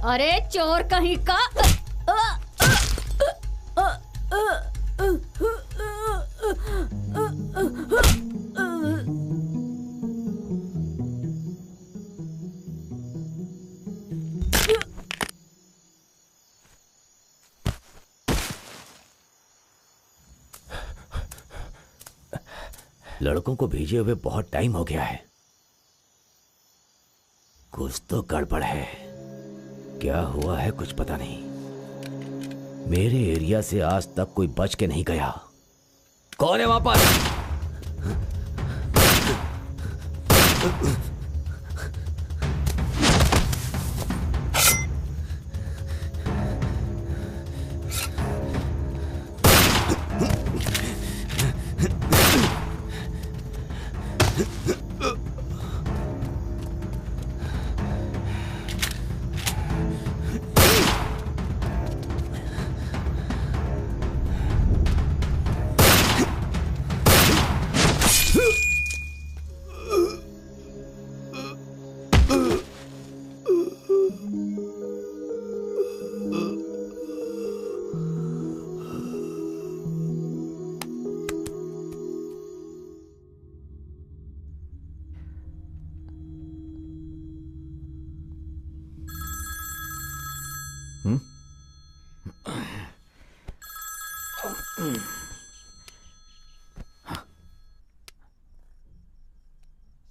अरे चोर कहीं का। लड़कों को भेजे हुए बहुत टाइम हो गया है, कुछ तो गड़बड़ है। क्या हुआ है कुछ पता नहीं। मेरे एरिया से आज तक कोई बच के नहीं गया। कौन है वहां पर?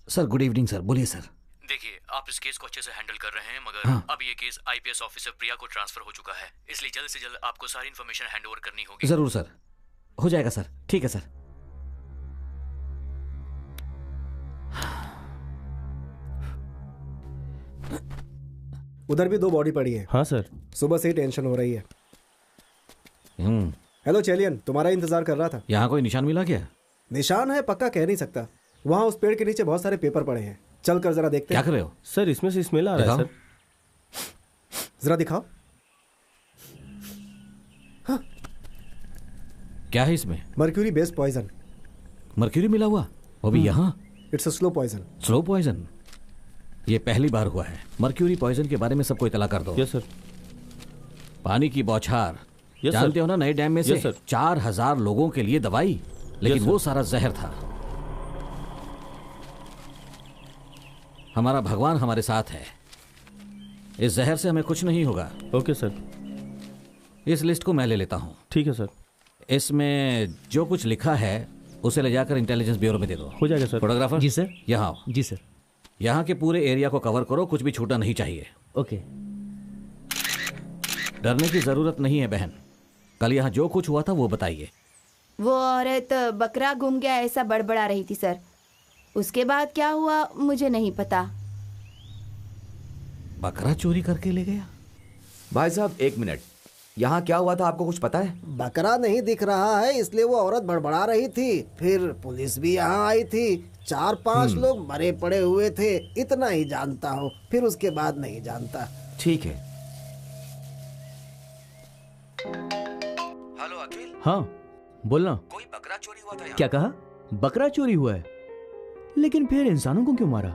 सर गुड इवनिंग सर, बोलिए सर। देखिए, आप इस केस को अच्छे से हैंडल कर रहे हैं, मगर अब ये केस आईपीएस ऑफिसर प्रिया को ट्रांसफर हो चुका है, इसलिए जल्द से जल्द आपको सारी इन्फॉर्मेशन हैंड ओवर करनी होगी। जरूर सर, हो जाएगा सर। ठीक है सर। उधर भी 2 बॉडी पड़ी है। हाँ सर। सुबह से ही टेंशन हो रही है। हेलो चेलियन, तुम्हारा इंतजार कर रहा था। यहाँ कोई निशान मिला क्या? निशान है पक्का कह नहीं सकता। वहाँ उस पेड़ के नीचे बहुत सारे पेपर पड़े हैं, चल कर जरा देखते क्या हैं। कर रहे हो सर? इसमें से स्मेल आ रहा है सर। जरा दिखाओ। हाँ। क्या है इसमें? Mercury based poison. मर्क्यूरी मिला हुआ, वो भी यहाँ? It's a slow poison. Slow poison? ये पहली बार हुआ है। मर्क्यूरी पॉइजन के बारे में सबको इतला कर दो। Yes sir. पानी की बौछार, यस जानते सर। हो ना, नए डैम में से यस सर। 4000 लोगों के लिए दवाई, लेकिन यस वो सर। सारा जहर था। हमारा भगवान हमारे साथ है, इस जहर से हमें कुछ नहीं होगा। Okay sir. इस लिस्ट को मैं ले लेता हूँ। ठीक है सर। इसमें जो कुछ लिखा है उसे ले जाकर इंटेलिजेंस ब्यूरो में दे दो। हो जाएगा सर। फोटोग्राफर जी सर। यहाँ आओ। जी सर। यहाँ के पूरे एरिया को कवर करो, कुछ भी छूटना नहीं चाहिए। ओके। डरने की जरूरत नहीं है बहन, कल यहाँ जो कुछ हुआ था वो बताइए। वो औरत बकरा गुम गया ऐसा बड़बड़ा रही थी सर। उसके बाद क्या हुआ मुझे नहीं पता। बकरा चोरी करके ले गया? भाई साहब 1 मिनट, यहाँ क्या हुआ था आपको कुछ पता है? बकरा नहीं दिख रहा है इसलिए वो औरत बड़बड़ा रही थी। फिर पुलिस भी यहाँ आई थी, 4-5 लोग मरे पड़े हुए थे, इतना ही जानता हूँ। फिर उसके बाद नहीं जानता। ठीक है। हेलो अखिल। हाँ बोलना। कोई बकरा चोरी हुआ था यहाँ? क्या कहा? बकरा चोरी हुआ है? लेकिन फिर इंसानों को क्यों मारा?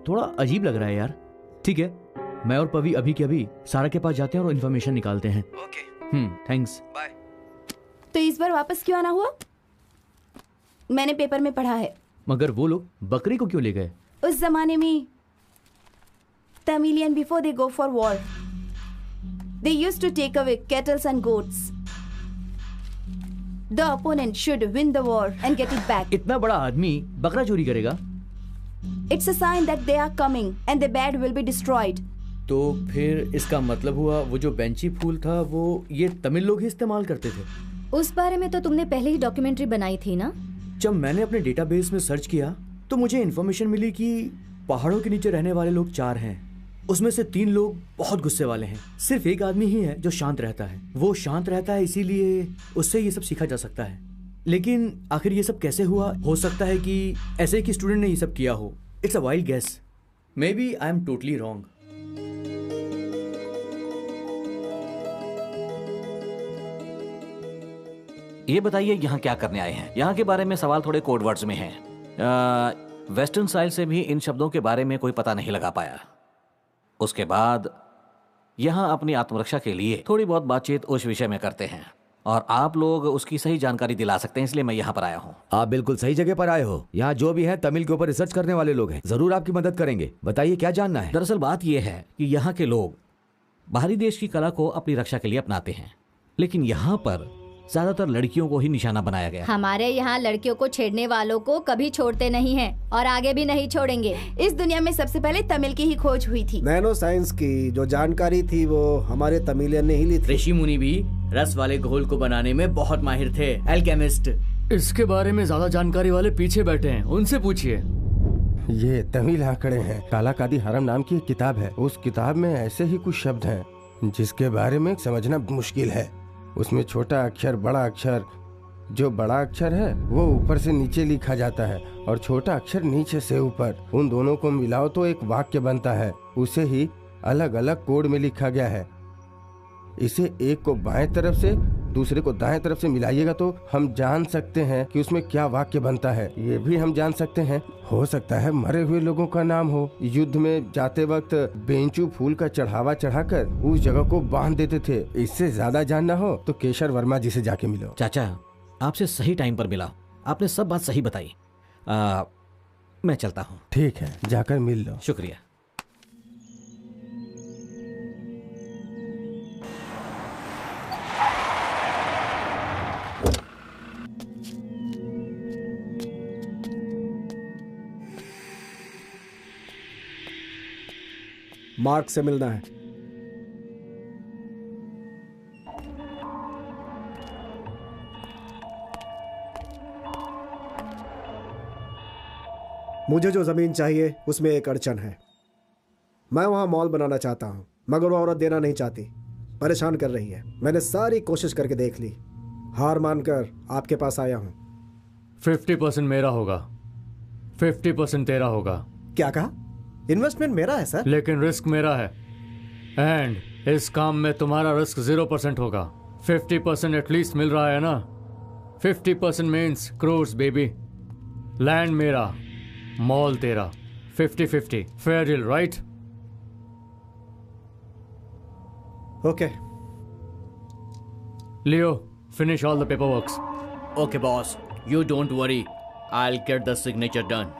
थोड़ा अजीब लग रहा है यार। ठीक है, मैं और पवी अभी के अभी सारा के पास जाते हैं और इन्फॉर्मेशन निकालते हैं। ओके। थैंक्स। बाय। तो इस बार वापस क्यों आना हुआ? मैंने पेपर में पढ़ा है। मगर वो लोग बकरी को क्यों ले गए? उस जमाने में Tamilian before they go for war they used to take away cattles and goats. The opponent should win the war and get it back. इतना बड़ा आदमी बकरा चोरी करेगा? It's a sign that they are coming and the bad will be destroyed. तो फिर इसका मतलब हुआ वो जो बेंची फूल था वो ये तमिल लोग ही इस्तेमाल करते थे। उस बारे में तो तुमने पहले ही डॉक्यूमेंट्री बनाई थी ना? जब मैंने अपने डेटाबेस में सर्च किया तो मुझे इन्फॉर्मेशन मिली कि पहाड़ों के नीचे रहने वाले लोग 4 हैं, उसमें से 3 लोग बहुत गुस्से वाले हैं। सिर्फ एक आदमी ही है जो शांत रहता है। वो शांत रहता है इसीलिए उससे ये सब सीखा जा सकता है। लेकिन आखिर ये सब कैसे हुआ? हो सकता है कि ऐसे ही स्टूडेंट ने ये सब किया हो। It's a wild guess, maybe I am totally wrong. ये बताइए यहाँ क्या करने आए हैं? यहाँ के बारे में सवाल थोड़े कोड वर्ड्स में हैं। वेस्टर्न स्टाइल से भी इन शब्दों के बारे में कोई पता नहीं लगा पाया। उसके बाद यहाँ अपनी आत्मरक्षा के लिए थोड़ी बहुत बातचीत उस विषय में करते हैं और आप लोग उसकी सही जानकारी दिला सकते हैं, इसलिए मैं यहाँ पर आया हूँ। आप बिल्कुल सही जगह पर आए हो। यहाँ जो भी है तमिल के ऊपर रिसर्च करने वाले लोग हैं, जरूर आपकी मदद करेंगे। बताइए क्या जानना है? दरअसल बात यह है कि यहाँ के लोग बाहरी देश की कला को अपनी रक्षा के लिए अपनाते हैं, लेकिन यहाँ पर ज्यादातर लड़कियों को ही निशाना बनाया गया। हमारे यहाँ लड़कियों को छेड़ने वालों को कभी छोड़ते नहीं हैं और आगे भी नहीं छोड़ेंगे। इस दुनिया में सबसे पहले तमिल की ही खोज हुई थी। नैनो साइंस की जो जानकारी थी वो हमारे तमिलियन ने ही ली थी। ऋषि मुनि भी रस वाले घोल को बनाने में बहुत माहिर थे, एल्केमिस्ट। इसके बारे में ज्यादा जानकारी वाले पीछे बैठे हैं, उनसे पूछिए। ये तमिल आंकड़े हैं। काला कादी हरम नाम की एक किताब है। उस किताब में ऐसे ही कुछ शब्द हैं जिसके बारे में समझना मुश्किल है। उसमें छोटा अक्षर, बड़ा अक्षर, जो बड़ा अक्षर है वो ऊपर से नीचे लिखा जाता है और छोटा अक्षर नीचे से ऊपर। उन दोनों को मिलाओ तो एक वाक्य बनता है। उसे ही अलग अलग कोड में लिखा गया है। इसे एक को बाएं तरफ से दूसरे को दाएं तरफ से मिलाइएगा तो हम जान सकते हैं कि उसमें क्या वाक्य बनता है। ये भी हम जान सकते हैं, हो सकता है मरे हुए लोगों का नाम हो। युद्ध में जाते वक्त बेंचू फूल का चढ़ावा चढ़ाकर उस जगह को बांध देते थे। इससे ज्यादा जानना हो तो केशर वर्मा जी से जाके मिलो। चाचा, आपसे सही टाइम पर मिला, आपने सब बात सही बताई। मैं चलता हूँ। ठीक है, जाकर मिल लो। शुक्रिया। मार्क से मिलना है। मुझे जो जमीन चाहिए उसमें एक अड़चन है। मैं वहां मॉल बनाना चाहता हूं, मगर वो औरत देना नहीं चाहती, परेशान कर रही है। मैंने सारी कोशिश करके देख ली, हार मानकर आपके पास आया हूं। 50% मेरा होगा, 50% तेरा होगा। क्या कहा? इन्वेस्टमेंट मेरा है सर। लेकिन रिस्क मेरा है, एंड इस काम में तुम्हारा रिस्क 0% होगा। 50% एटलीस्ट मिल रहा है ना? 50% मीन्स क्रोर्स बेबी। लैंड मेरा, मॉल तेरा, 50-50 fair deal, right? Okay. Leo, finish all the paperwork. Okay, boss. You don't worry. I'll get the signature done.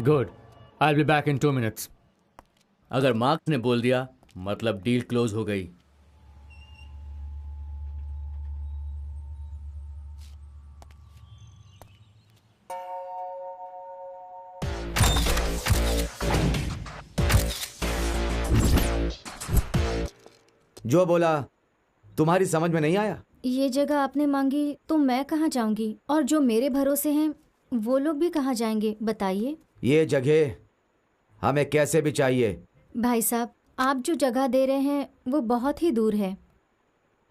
Good. I'll be back in 2 minutes. अगर marks ने बोल दिया मतलब डील क्लोज हो गई। जो बोला तुम्हारी समझ में नहीं आया? ये जगह आपने मांगी तो मैं कहाँ जाऊंगी, और जो मेरे भरोसे हैं वो लोग भी कहाँ जाएंगे, बताइए। ये जगह हमें कैसे भी चाहिए। भाई साहब, आप जो जगह दे रहे हैं वो बहुत ही दूर है।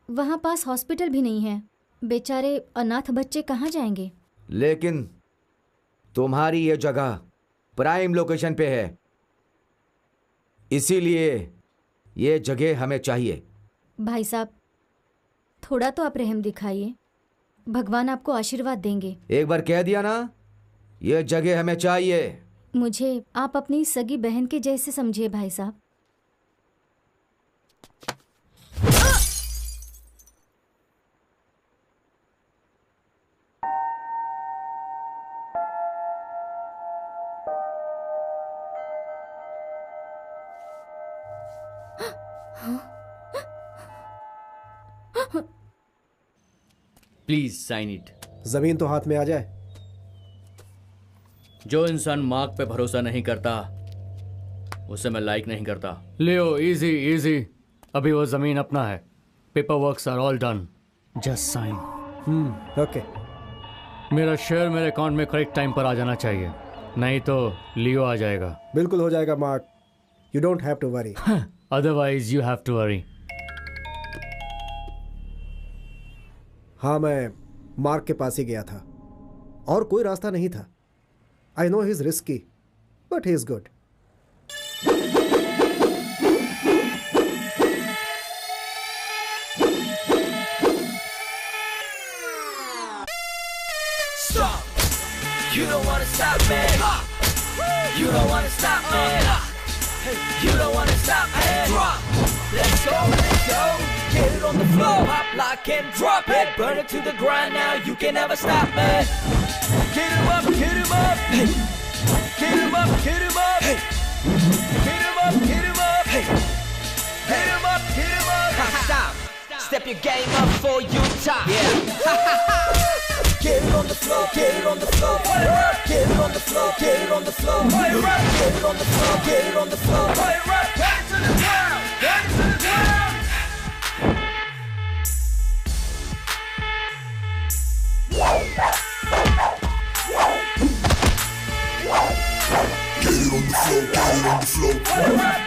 वहाँ पास हॉस्पिटल भी नहीं है। बेचारे अनाथ बच्चे कहाँ जाएंगे। लेकिन तुम्हारी ये जगह प्राइम लोकेशन पे है, इसीलिए ये जगह हमें चाहिए। भाई साहब, थोड़ा तो आप रहम दिखाइए, भगवान आपको आशीर्वाद देंगे। एक बार कह दिया ना, ये जगह हमें चाहिए। मुझे आप अपनी सगी बहन के जैसे समझिए भाई साहब। Please sign it. जमीन तो हाथ में आ जाए। जो इंसान मार्क पे भरोसा नहीं करता उसे मैं लाइक नहीं करता। लियो, इजी इजी, अभी वो जमीन अपना है। Paper works are all done, just sign. Okay. मेरा शेयर मेरे अकाउंट में करेक्ट टाइम पर आ जाना चाहिए, नहीं तो लियो आ जाएगा। बिल्कुल हो जाएगा Mark, you don't have to worry. Otherwise you have to worry. हाँ, मैं मार्क के पास ही गया था और कोई रास्ता नहीं था। I know he is risky but he is good. You don't wanna stop me. You don't wanna stop me. You don't wanna stop me. Drop. Let's go, let's go. Get it on the floor. Pop, lock, and drop it. Burn it to the ground now. You can never stop me. Get him up, get him up. Get him up, get him up. Get him up, get him up. Get him up, get him up. Stop. Step your game up for Utah. Yeah. Get it on the floor, get it on the floor. Get it on the floor, get it on the floor. Get it on the floor, get it on the floor. Get it to the ground, get it to the ground. Get it on the floor, get it on the floor.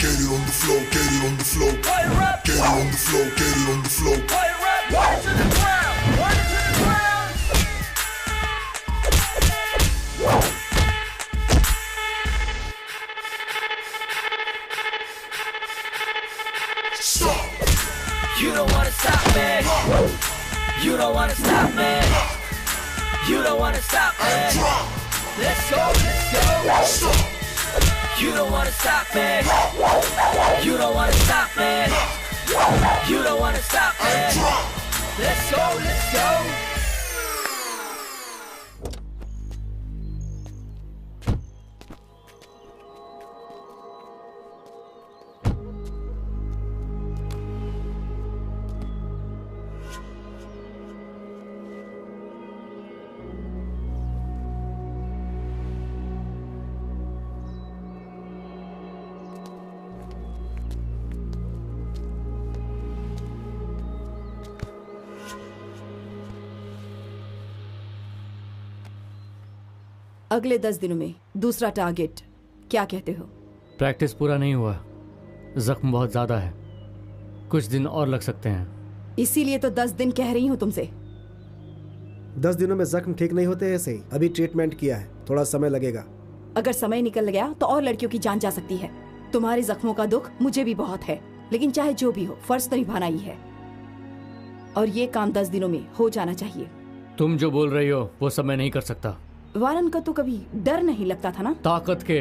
Get it on the floor, get it on the floor. Get it on the floor, get it on the floor. Get it to the ground, get it to the ground. Stop. You don't wanna stop me. You don't wanna stop me. You don't wanna stop me. Let's go, let's go. Stop. You don't wanna stop me. You don't wanna stop me. You don't wanna stop me. Let's go, let's go. अगले 10 दिनों में दूसरा target, क्या कहते हो? Practice पूरा नहीं हुआ, जख्म बहुत ज्यादा है, कुछ दिन और लग सकते हैं। इसीलिए तो 10 दिन कह रही हूँ तुमसे। 10 दिनों में जख्म ठीक नहीं होते ऐसे ही। अभी ट्रीटमेंट किया है, थोड़ा समय लगेगा। अगर समय निकल गया तो और लड़कियों की जान जा सकती है। तुम्हारे जख्मों का दुख मुझे भी बहुत है, लेकिन चाहे जो भी हो फर्ज तो निभाना ही है, और ये काम 10 दिनों में हो जाना चाहिए। तुम जो बोल रही हो वो सब मैं नहीं कर सकता। वारन का तो कभी डर नहीं लगता था ना? ताकत के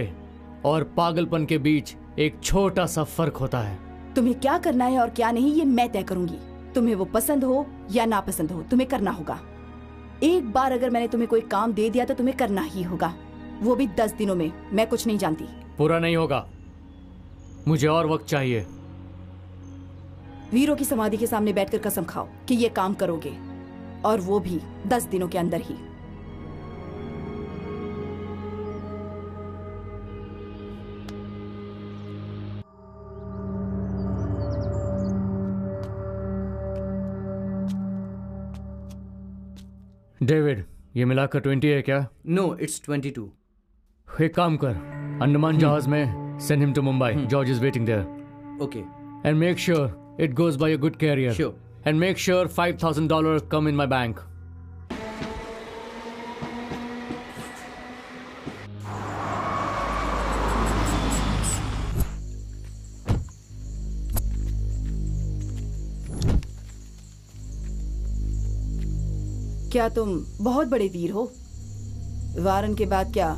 और पागलपन के बीच एक छोटा सा फर्क होता है। तुम्हें क्या करना है और क्या नहीं ये मैं तय करूंगी। तुम्हें वो पसंद हो या ना पसंद हो, तुम्हें करना होगा। एक बार अगर मैंने तुम्हें कोई काम दे दिया तो तुम्हें करना ही होगा, वो भी 10 दिनों में। मैं कुछ नहीं जानती। पूरा नहीं होगा, मुझे और वक्त चाहिए। वीरों की समाधि के सामने बैठकर कसम खाओ कि ये काम करोगे, और वो भी 10 दिनों के अंदर ही। डेविड, ये मिलाकर 20 है क्या? No, it's 22। एक काम कर, अंडमान जहाज में send him to Mumbai. George is waiting there. Okay. And make sure it goes by a good carrier. Sure. And make sure $5,000 come in my bank. क्या तुम बहुत बड़े वीर हो? वारन के बाद क्या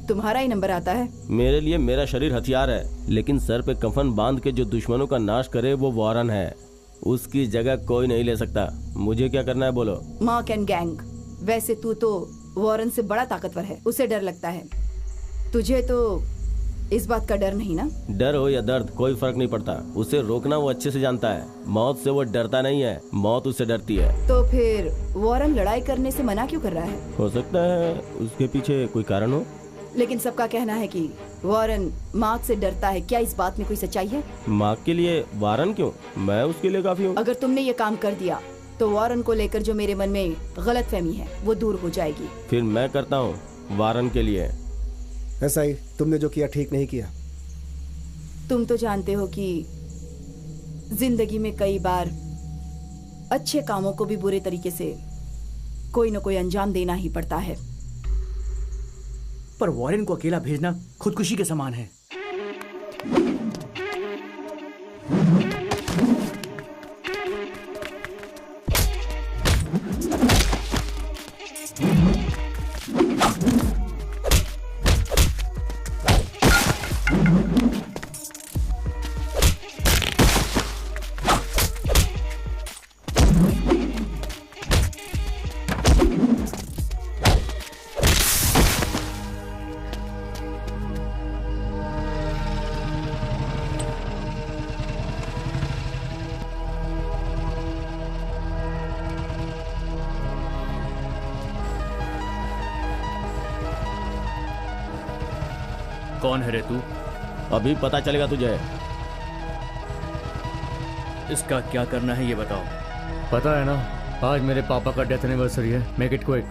तुम्हारा ही नंबर आता है? मेरे लिए मेरा शरीर हथियार है, लेकिन सर पे कफन बांध के जो दुश्मनों का नाश करे वो वारन है। उसकी जगह कोई नहीं ले सकता। मुझे क्या करना है बोलो? Mark and gang. वैसे तू तो वारन से बड़ा ताकतवर है, उसे डर लगता है। तुझे तो इस बात का डर नहीं ना? डर हो या दर्द कोई फर्क नहीं पड़ता। उसे रोकना वो अच्छे से जानता है। मौत से वो डरता नहीं है, मौत उससे डरती है। तो फिर वारन लड़ाई करने से मना क्यों कर रहा है? हो सकता है उसके पीछे कोई कारण हो। लेकिन सबका कहना है कि वारन मार्क से डरता है। क्या इस बात में कोई सच्चाई है? मार्क के लिए वारन क्यों? मैं उसके लिए काफी हूँ। अगर तुमने ये काम कर दिया तो वारन को लेकर जो मेरे मन में गलतफहमी है वो दूर हो जाएगी। फिर मैं करता हूँ वारन के लिए। ऐसा ही तुमने जो किया ठीक नहीं किया। तुम तो जानते हो कि जिंदगी में कई बार अच्छे कामों को भी बुरे तरीके से कोई न कोई अंजाम देना ही पड़ता है। पर वॉरेन को अकेला भेजना खुदकुशी के समान है। कौन है रे तू? अभी पता चलेगा तुझे। इसका क्या करना है ये बताओ। पता है ना, आज मेरे पापा का डेथ एनिवर्सरी है। Make it quick.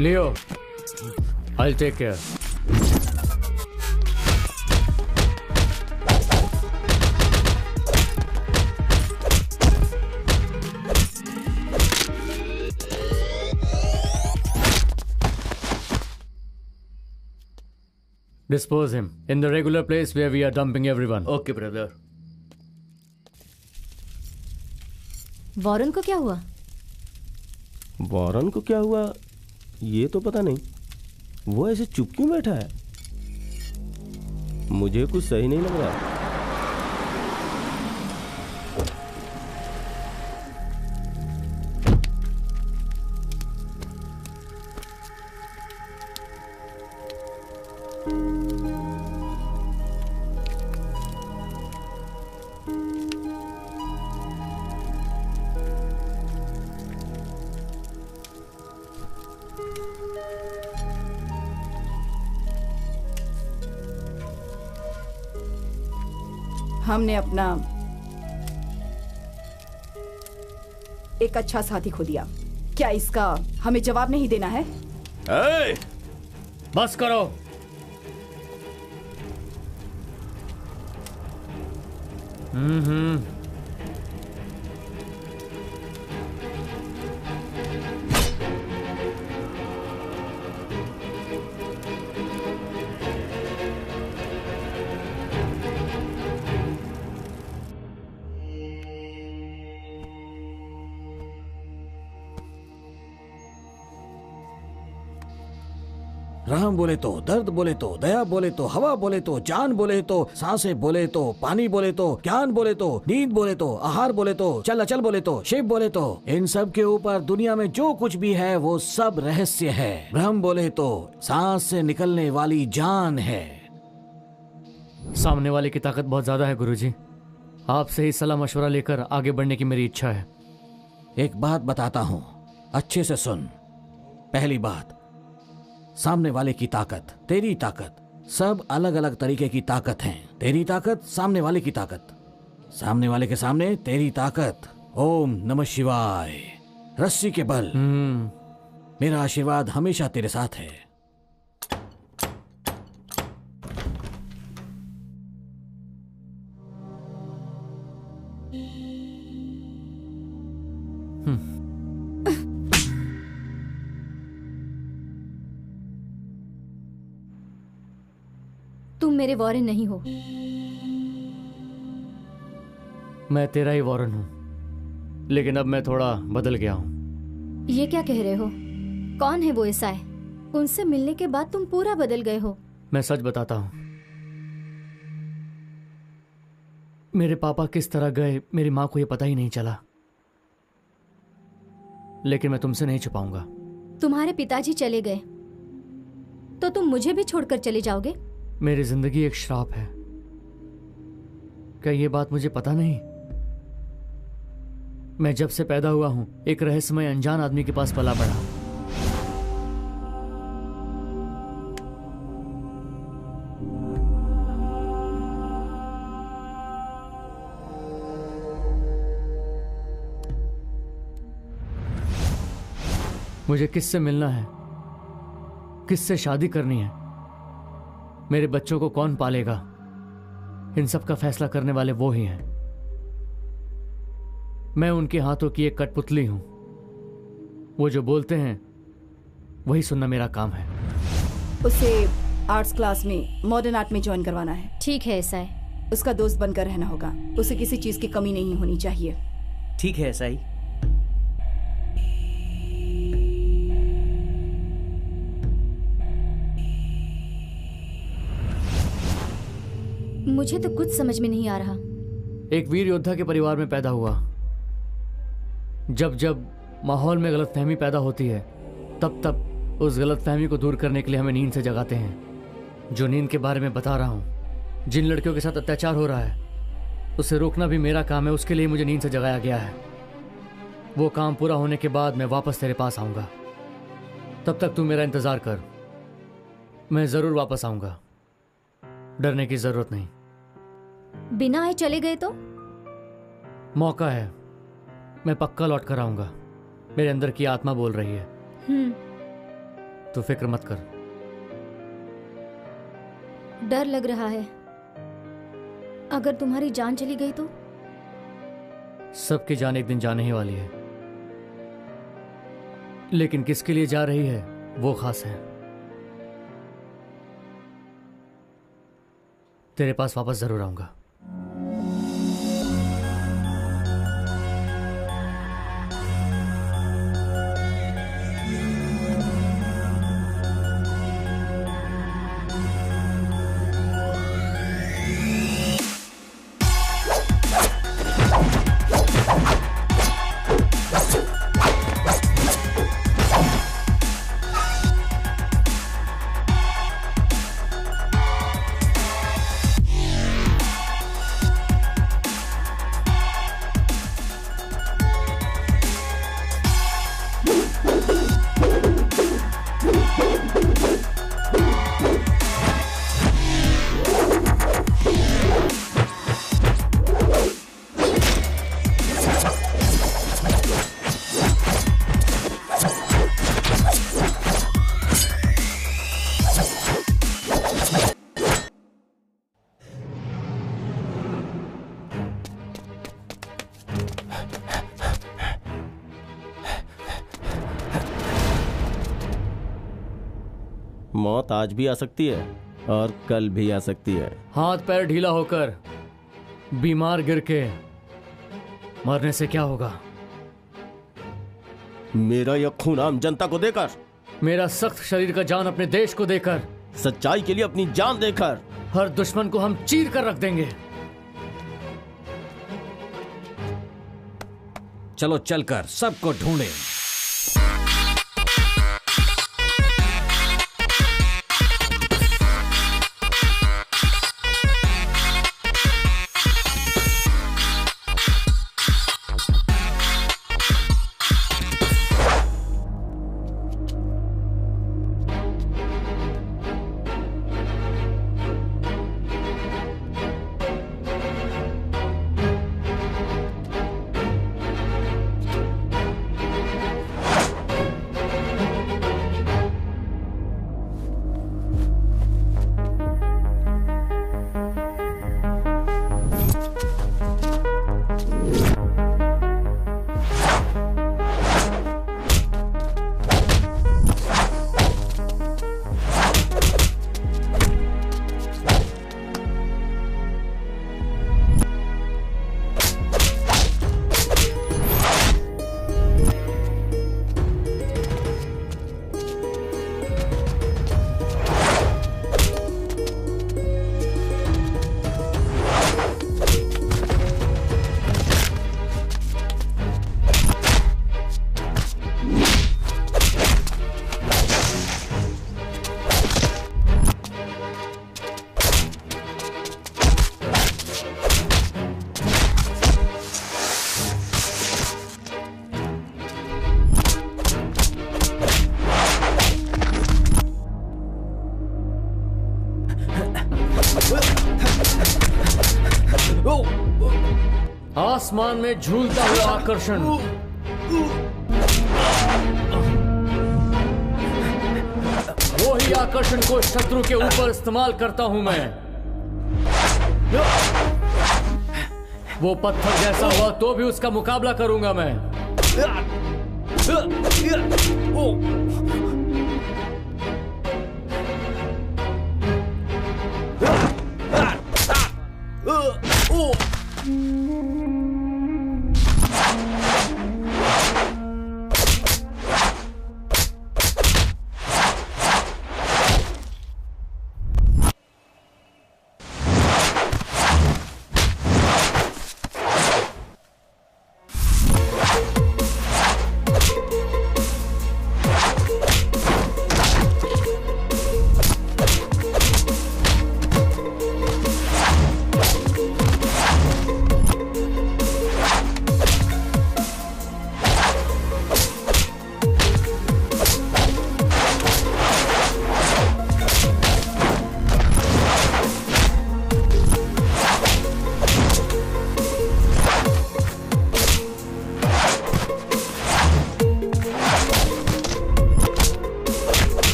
Leo, I'll take care. Dispose him in the regular place where we are dumping everyone. Okay, brother. Warren को क्या हुआ? वॉरन को क्या हुआ ये तो पता नहीं। वो ऐसे चुप क्यों बैठा है? मुझे कुछ सही नहीं लग रहा। हमने अपना एक अच्छा साथी खो दिया। क्या इसका हमें जवाब नहीं देना है? बस करो। राम बोले तो, दर्द बोले तो, दया बोले तो, हवा बोले तो, जान बोले तो, सांसें बोले तो, पानी बोले तो, ज्ञान बोले तो, नींद बोले तो, आहार बोले तो, चल अचल बोले तो, शिव बोले तो, इन सब के ऊपर दुनिया में जो कुछ भी है वो सब रहस्य है। ब्रह्म बोले तो सांस से निकलने वाली जान है। सामने वाले की ताकत बहुत ज्यादा है गुरुजी। आपसे ही सलाह मशवरा लेकर आगे बढ़ने की मेरी इच्छा है। एक बात बताता हूँ, अच्छे से सुन। पहली बात, सामने वाले की ताकत, तेरी ताकत, सब अलग अलग तरीके की ताकत हैं। तेरी ताकत, सामने वाले की ताकत, सामने वाले के सामने तेरी ताकत। ओम नमः शिवाय। रस्सी के बल। मेरा आशीर्वाद हमेशा तेरे साथ है। तुम मेरे वॉरेन नहीं हो। मैं तेरा ही वॉरेन हूं, लेकिन अब मैं थोड़ा बदल गया हूं। ये क्या कह रहे हो? कौन है वो ईसाई? उनसे मिलने के बाद तुम पूरा बदल गए हो। मैं सच बताता हूं, मेरे पापा किस तरह गए मेरी मां को ये पता ही नहीं चला, लेकिन मैं तुमसे नहीं छुपाऊंगा। तुम्हारे पिताजी चले गए तो तुम मुझे भी छोड़कर चले जाओगे? मेरी जिंदगी एक श्राप है। क्या ये बात मुझे पता नहीं? मैं जब से पैदा हुआ हूं एक रहस्यमय अनजान आदमी के पास पला पड़ा। मुझे किससे मिलना है, किससे शादी करनी है, मेरे बच्चों को कौन पालेगा, इन सब का फैसला करने वाले वो ही हैं। मैं उनके हाथों की एक कठपुतली हूं। वो जो बोलते हैं वही सुनना मेरा काम है। उसे आर्ट्स क्लास में मॉडर्न आर्ट में ज्वाइन करवाना है। ठीक है ऐसा है। उसका दोस्त बनकर रहना होगा। उसे किसी चीज की कमी नहीं होनी चाहिए। ठीक है ऐसा ही। मुझे तो कुछ समझ में नहीं आ रहा। एक वीर योद्धा के परिवार में पैदा हुआ, जब जब माहौल में गलतफहमी पैदा होती है तब तब उस गलतफहमी को दूर करने के लिए हमें नींद से जगाते हैं। जो नींद के बारे में बता रहा हूँ, जिन लड़कियों के साथ अत्याचार हो रहा है उसे रोकना भी मेरा काम है, उसके लिए मुझे नींद से जगाया गया है। वो काम पूरा होने के बाद मैं वापस तेरे पास आऊँगा। तब तक तू मेरा इंतज़ार कर, मैं ज़रूर वापस आऊँगा। डरने की ज़रूरत नहीं। बिना आए चले गए तो? मौका है, मैं पक्का लौट कर आऊँगा। मेरे अंदर की आत्मा बोल रही है। तू फिक्र मत कर। डर लग रहा है, अगर तुम्हारी जान चली गई तो? सबकी जान एक दिन जाने ही वाली है, लेकिन किसके लिए जा रही है वो खास है। तेरे पास वापस जरूर आऊंगा। मौत आज भी आ सकती है और कल भी आ सकती है। हाथ पैर ढीला होकर बीमार गिर के मरने से क्या होगा? मेरा यह खून आम जनता को देकर, मेरा सख्त शरीर का जान अपने देश को देकर, सच्चाई के लिए अपनी जान देकर, हर दुश्मन को हम चीर कर रख देंगे। चलो चलकर सबको ढूंढें। आसमान में झूलता हुआ आकर्षण, वो ही आकर्षण को शत्रु के ऊपर इस्तेमाल करता हूं मैं। वो पत्थर जैसा हुआ तो भी उसका मुकाबला करूंगा मैं।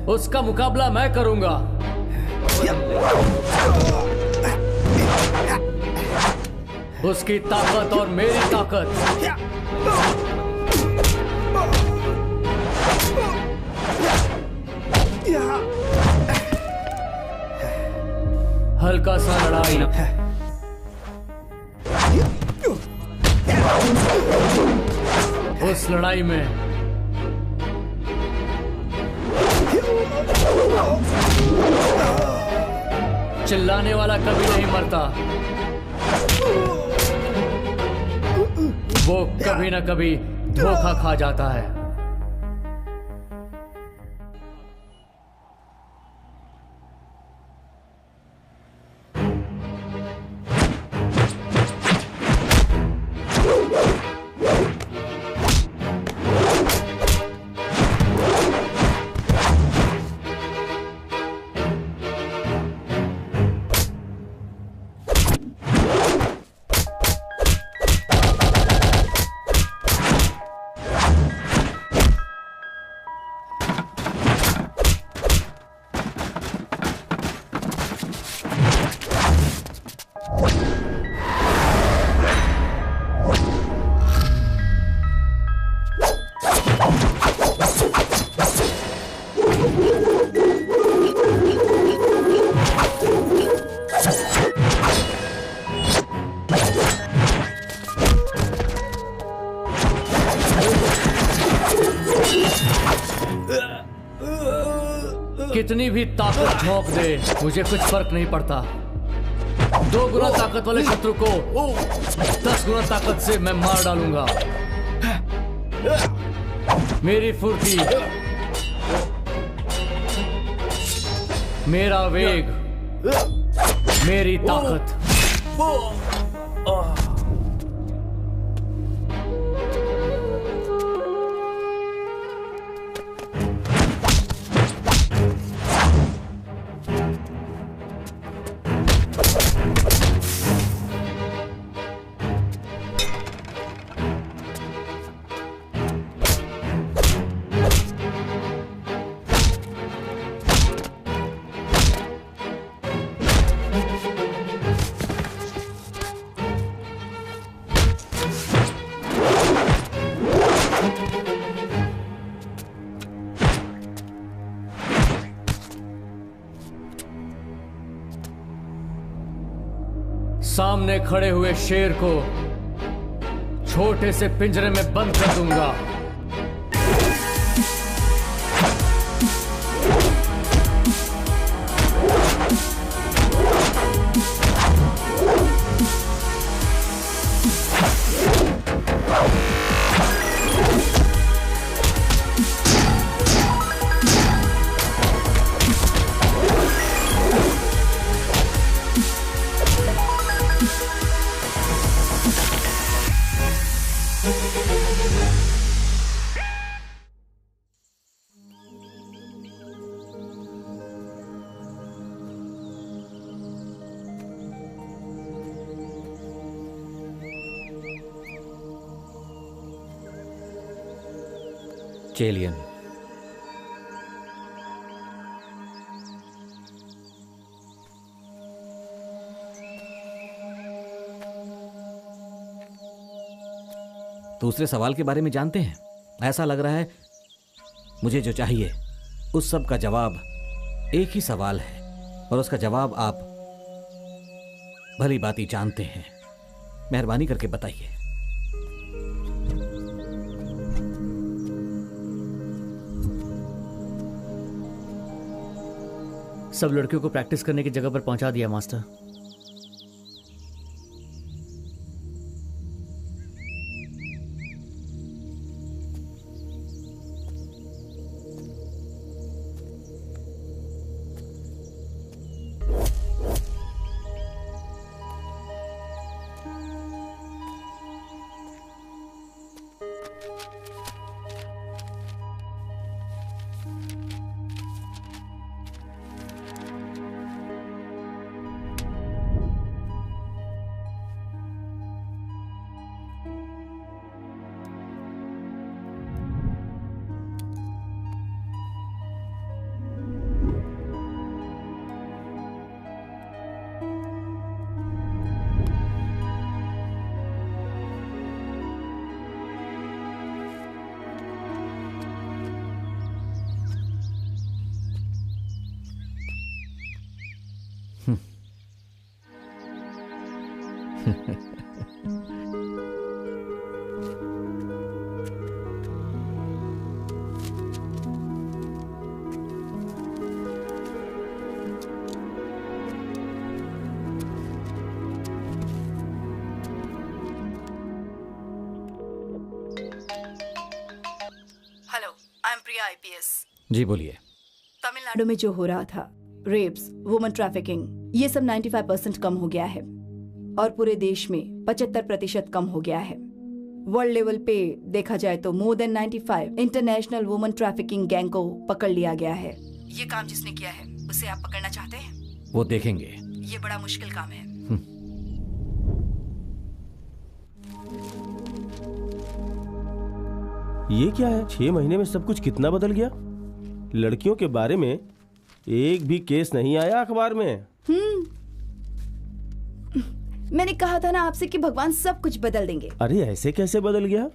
उसका मुकाबला मैं करूंगा। उसकी ताकत और मेरी ताकत हल्का सा लड़ाई, उस लड़ाई में चिल्लाने वाला कभी नहीं मरता, वो कभी ना कभी धोखा खा जाता है। कितनी भी ताकत झोंक दे, मुझे कुछ फर्क नहीं पड़ता। 2 गुना ताकत वाले शत्रु को 10 गुना ताकत से मैं मार डालूंगा। मेरी फुर्ती, मेरा वेग, मेरी ताकत। सामने खड़े हुए शेर को छोटे से पिंजरे में बंद कर दूंगा। चेलियन, दूसरे सवाल के बारे में जानते हैं? ऐसा लग रहा है मुझे जो चाहिए उस सब का जवाब एक ही सवाल है, और उसका जवाब आप भली बाती जानते हैं। मेहरबानी करके बताइए। सब लड़कियों को प्रैक्टिस करने की जगह पर पहुंचा दिया master. Hello, I am Priya IPS. जी बोलिए। तमिलनाडु में जो हो रहा था, रेप्स, वुमन ट्रैफिकिंग, ये सब 95% कम हो गया है और पूरे देश में 75% कम हो गया है। वर्ल्ड लेवल पे देखा जाए तो more than 95 international woman trafficking gang को पकड़ लिया गया है। ये काम जिसने किया है उसे आप पकड़ना चाहते हैं? वो देखेंगे। ये बड़ा मुश्किल काम है। ये क्या है? 6 महीने में सब कुछ कितना बदल गया। लड़कियों के बारे में एक भी केस नहीं आया अखबार में। मैंने कहा था ना आपसे कि भगवान सब कुछ बदल देंगे। अरे ऐसे कैसे बदल गया?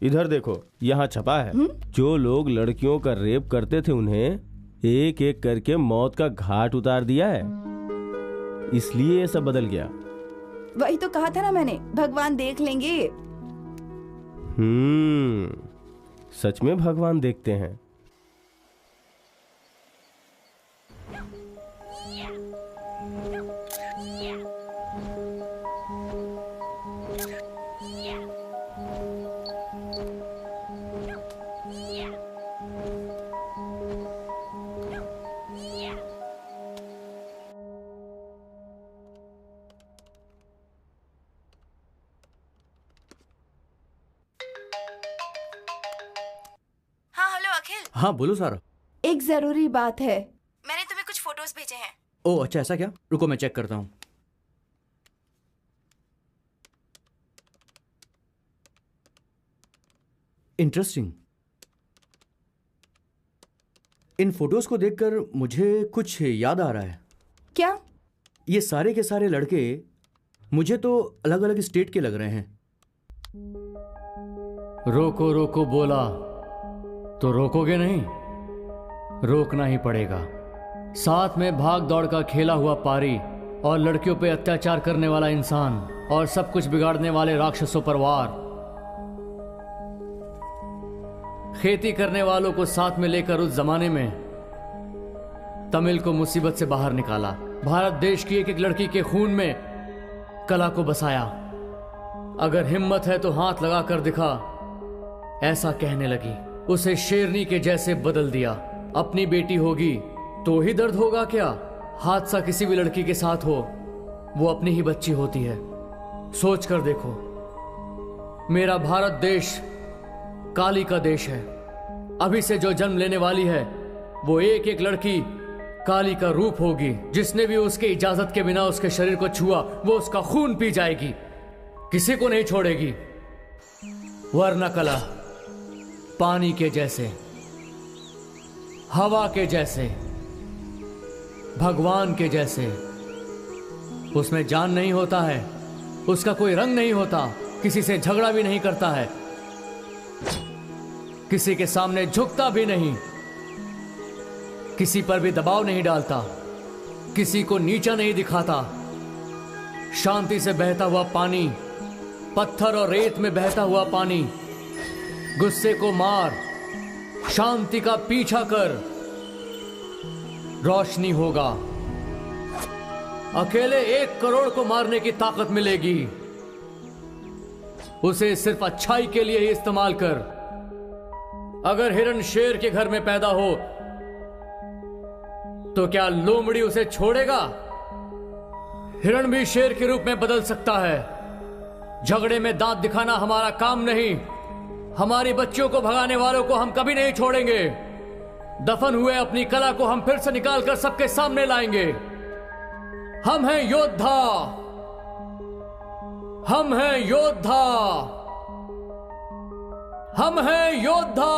इधर देखो, यहाँ छपा है जो लोग लड़कियों का रेप करते थे उन्हें एक एक करके मौत का घाट उतार दिया है, इसलिए ये सब बदल गया। वही तो कहा था ना मैंने, भगवान देख लेंगे। सच में भगवान देखते हैं। हाँ बोलो सारा। एक जरूरी बात है, मैंने तुम्हें कुछ फोटोज भेजे हैं। ओह अच्छा, ऐसा क्या? रुको मैं चेक करता हूँ। इंटरेस्टिंग। इन फोटोज को देखकर मुझे कुछ याद आ रहा है। क्या? ये सारे के सारे लड़के मुझे तो अलग अलग स्टेट के लग रहे हैं। रोको रोको बोला तो रोकोगे नहीं? रोकना ही पड़ेगा। साथ में भाग दौड़ का खेला हुआ पारी और लड़कियों पे अत्याचार करने वाला इंसान और सब कुछ बिगाड़ने वाले राक्षसों पर वार। खेती करने वालों को साथ में लेकर उस जमाने में तमिल को मुसीबत से बाहर निकाला। भारत देश की एक एक लड़की के खून में कला को बसाया। अगर हिम्मत है तो हाथ लगा कर दिखा, ऐसा कहने लगी। उसे शेरनी के जैसे बदल दिया। अपनी बेटी होगी तो ही दर्द होगा क्या? हादसा किसी भी लड़की के साथ हो, वो अपनी ही बच्ची होती है। सोच कर देखो, मेरा भारत देश काली का देश है। अभी से जो जन्म लेने वाली है वो एक एक लड़की काली का रूप होगी। जिसने भी उसके इजाजत के बिना उसके शरीर को छुआ वो उसका खून पी जाएगी, किसी को नहीं छोड़ेगी। वरना कला पानी के जैसे, हवा के जैसे, भगवान के जैसे। उसमें जान नहीं होता है, उसका कोई रंग नहीं होता, किसी से झगड़ा भी नहीं करता है, किसी के सामने झुकता भी नहीं, किसी पर भी दबाव नहीं डालता, किसी को नीचा नहीं दिखाता। शांति से बहता हुआ पानी, पत्थर और रेत में बहता हुआ पानी। गुस्से को मार, शांति का पीछा कर, रोशनी होगा। अकेले 1 करोड़ को मारने की ताकत मिलेगी। उसे सिर्फ अच्छाई के लिए ही इस्तेमाल कर। अगर हिरण शेर के घर में पैदा हो तो क्या लोमड़ी उसे छोड़ेगा? हिरण भी शेर के रूप में बदल सकता है। झगड़े में दांत दिखाना हमारा काम नहीं। हमारी बच्चियों को भगाने वालों को हम कभी नहीं छोड़ेंगे। दफन हुए अपनी कला को हम फिर से निकालकर सबके सामने लाएंगे। हम हैं योद्धा, हम हैं योद्धा, हम हैं योद्धा।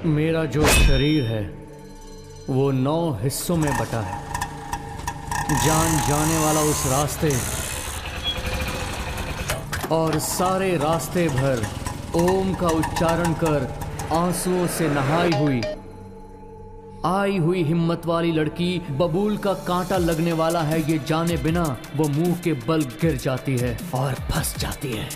मेरा जो शरीर है वो 9 हिस्सों में बटा है। जान जाने वाला उस रास्ते और सारे रास्ते भर ओम का उच्चारण कर आंसुओं से नहाई हुई आई हुई हिम्मत वाली लड़की बबूल का कांटा लगने वाला है ये जाने बिना वो मुंह के बल गिर जाती है और फंस जाती है।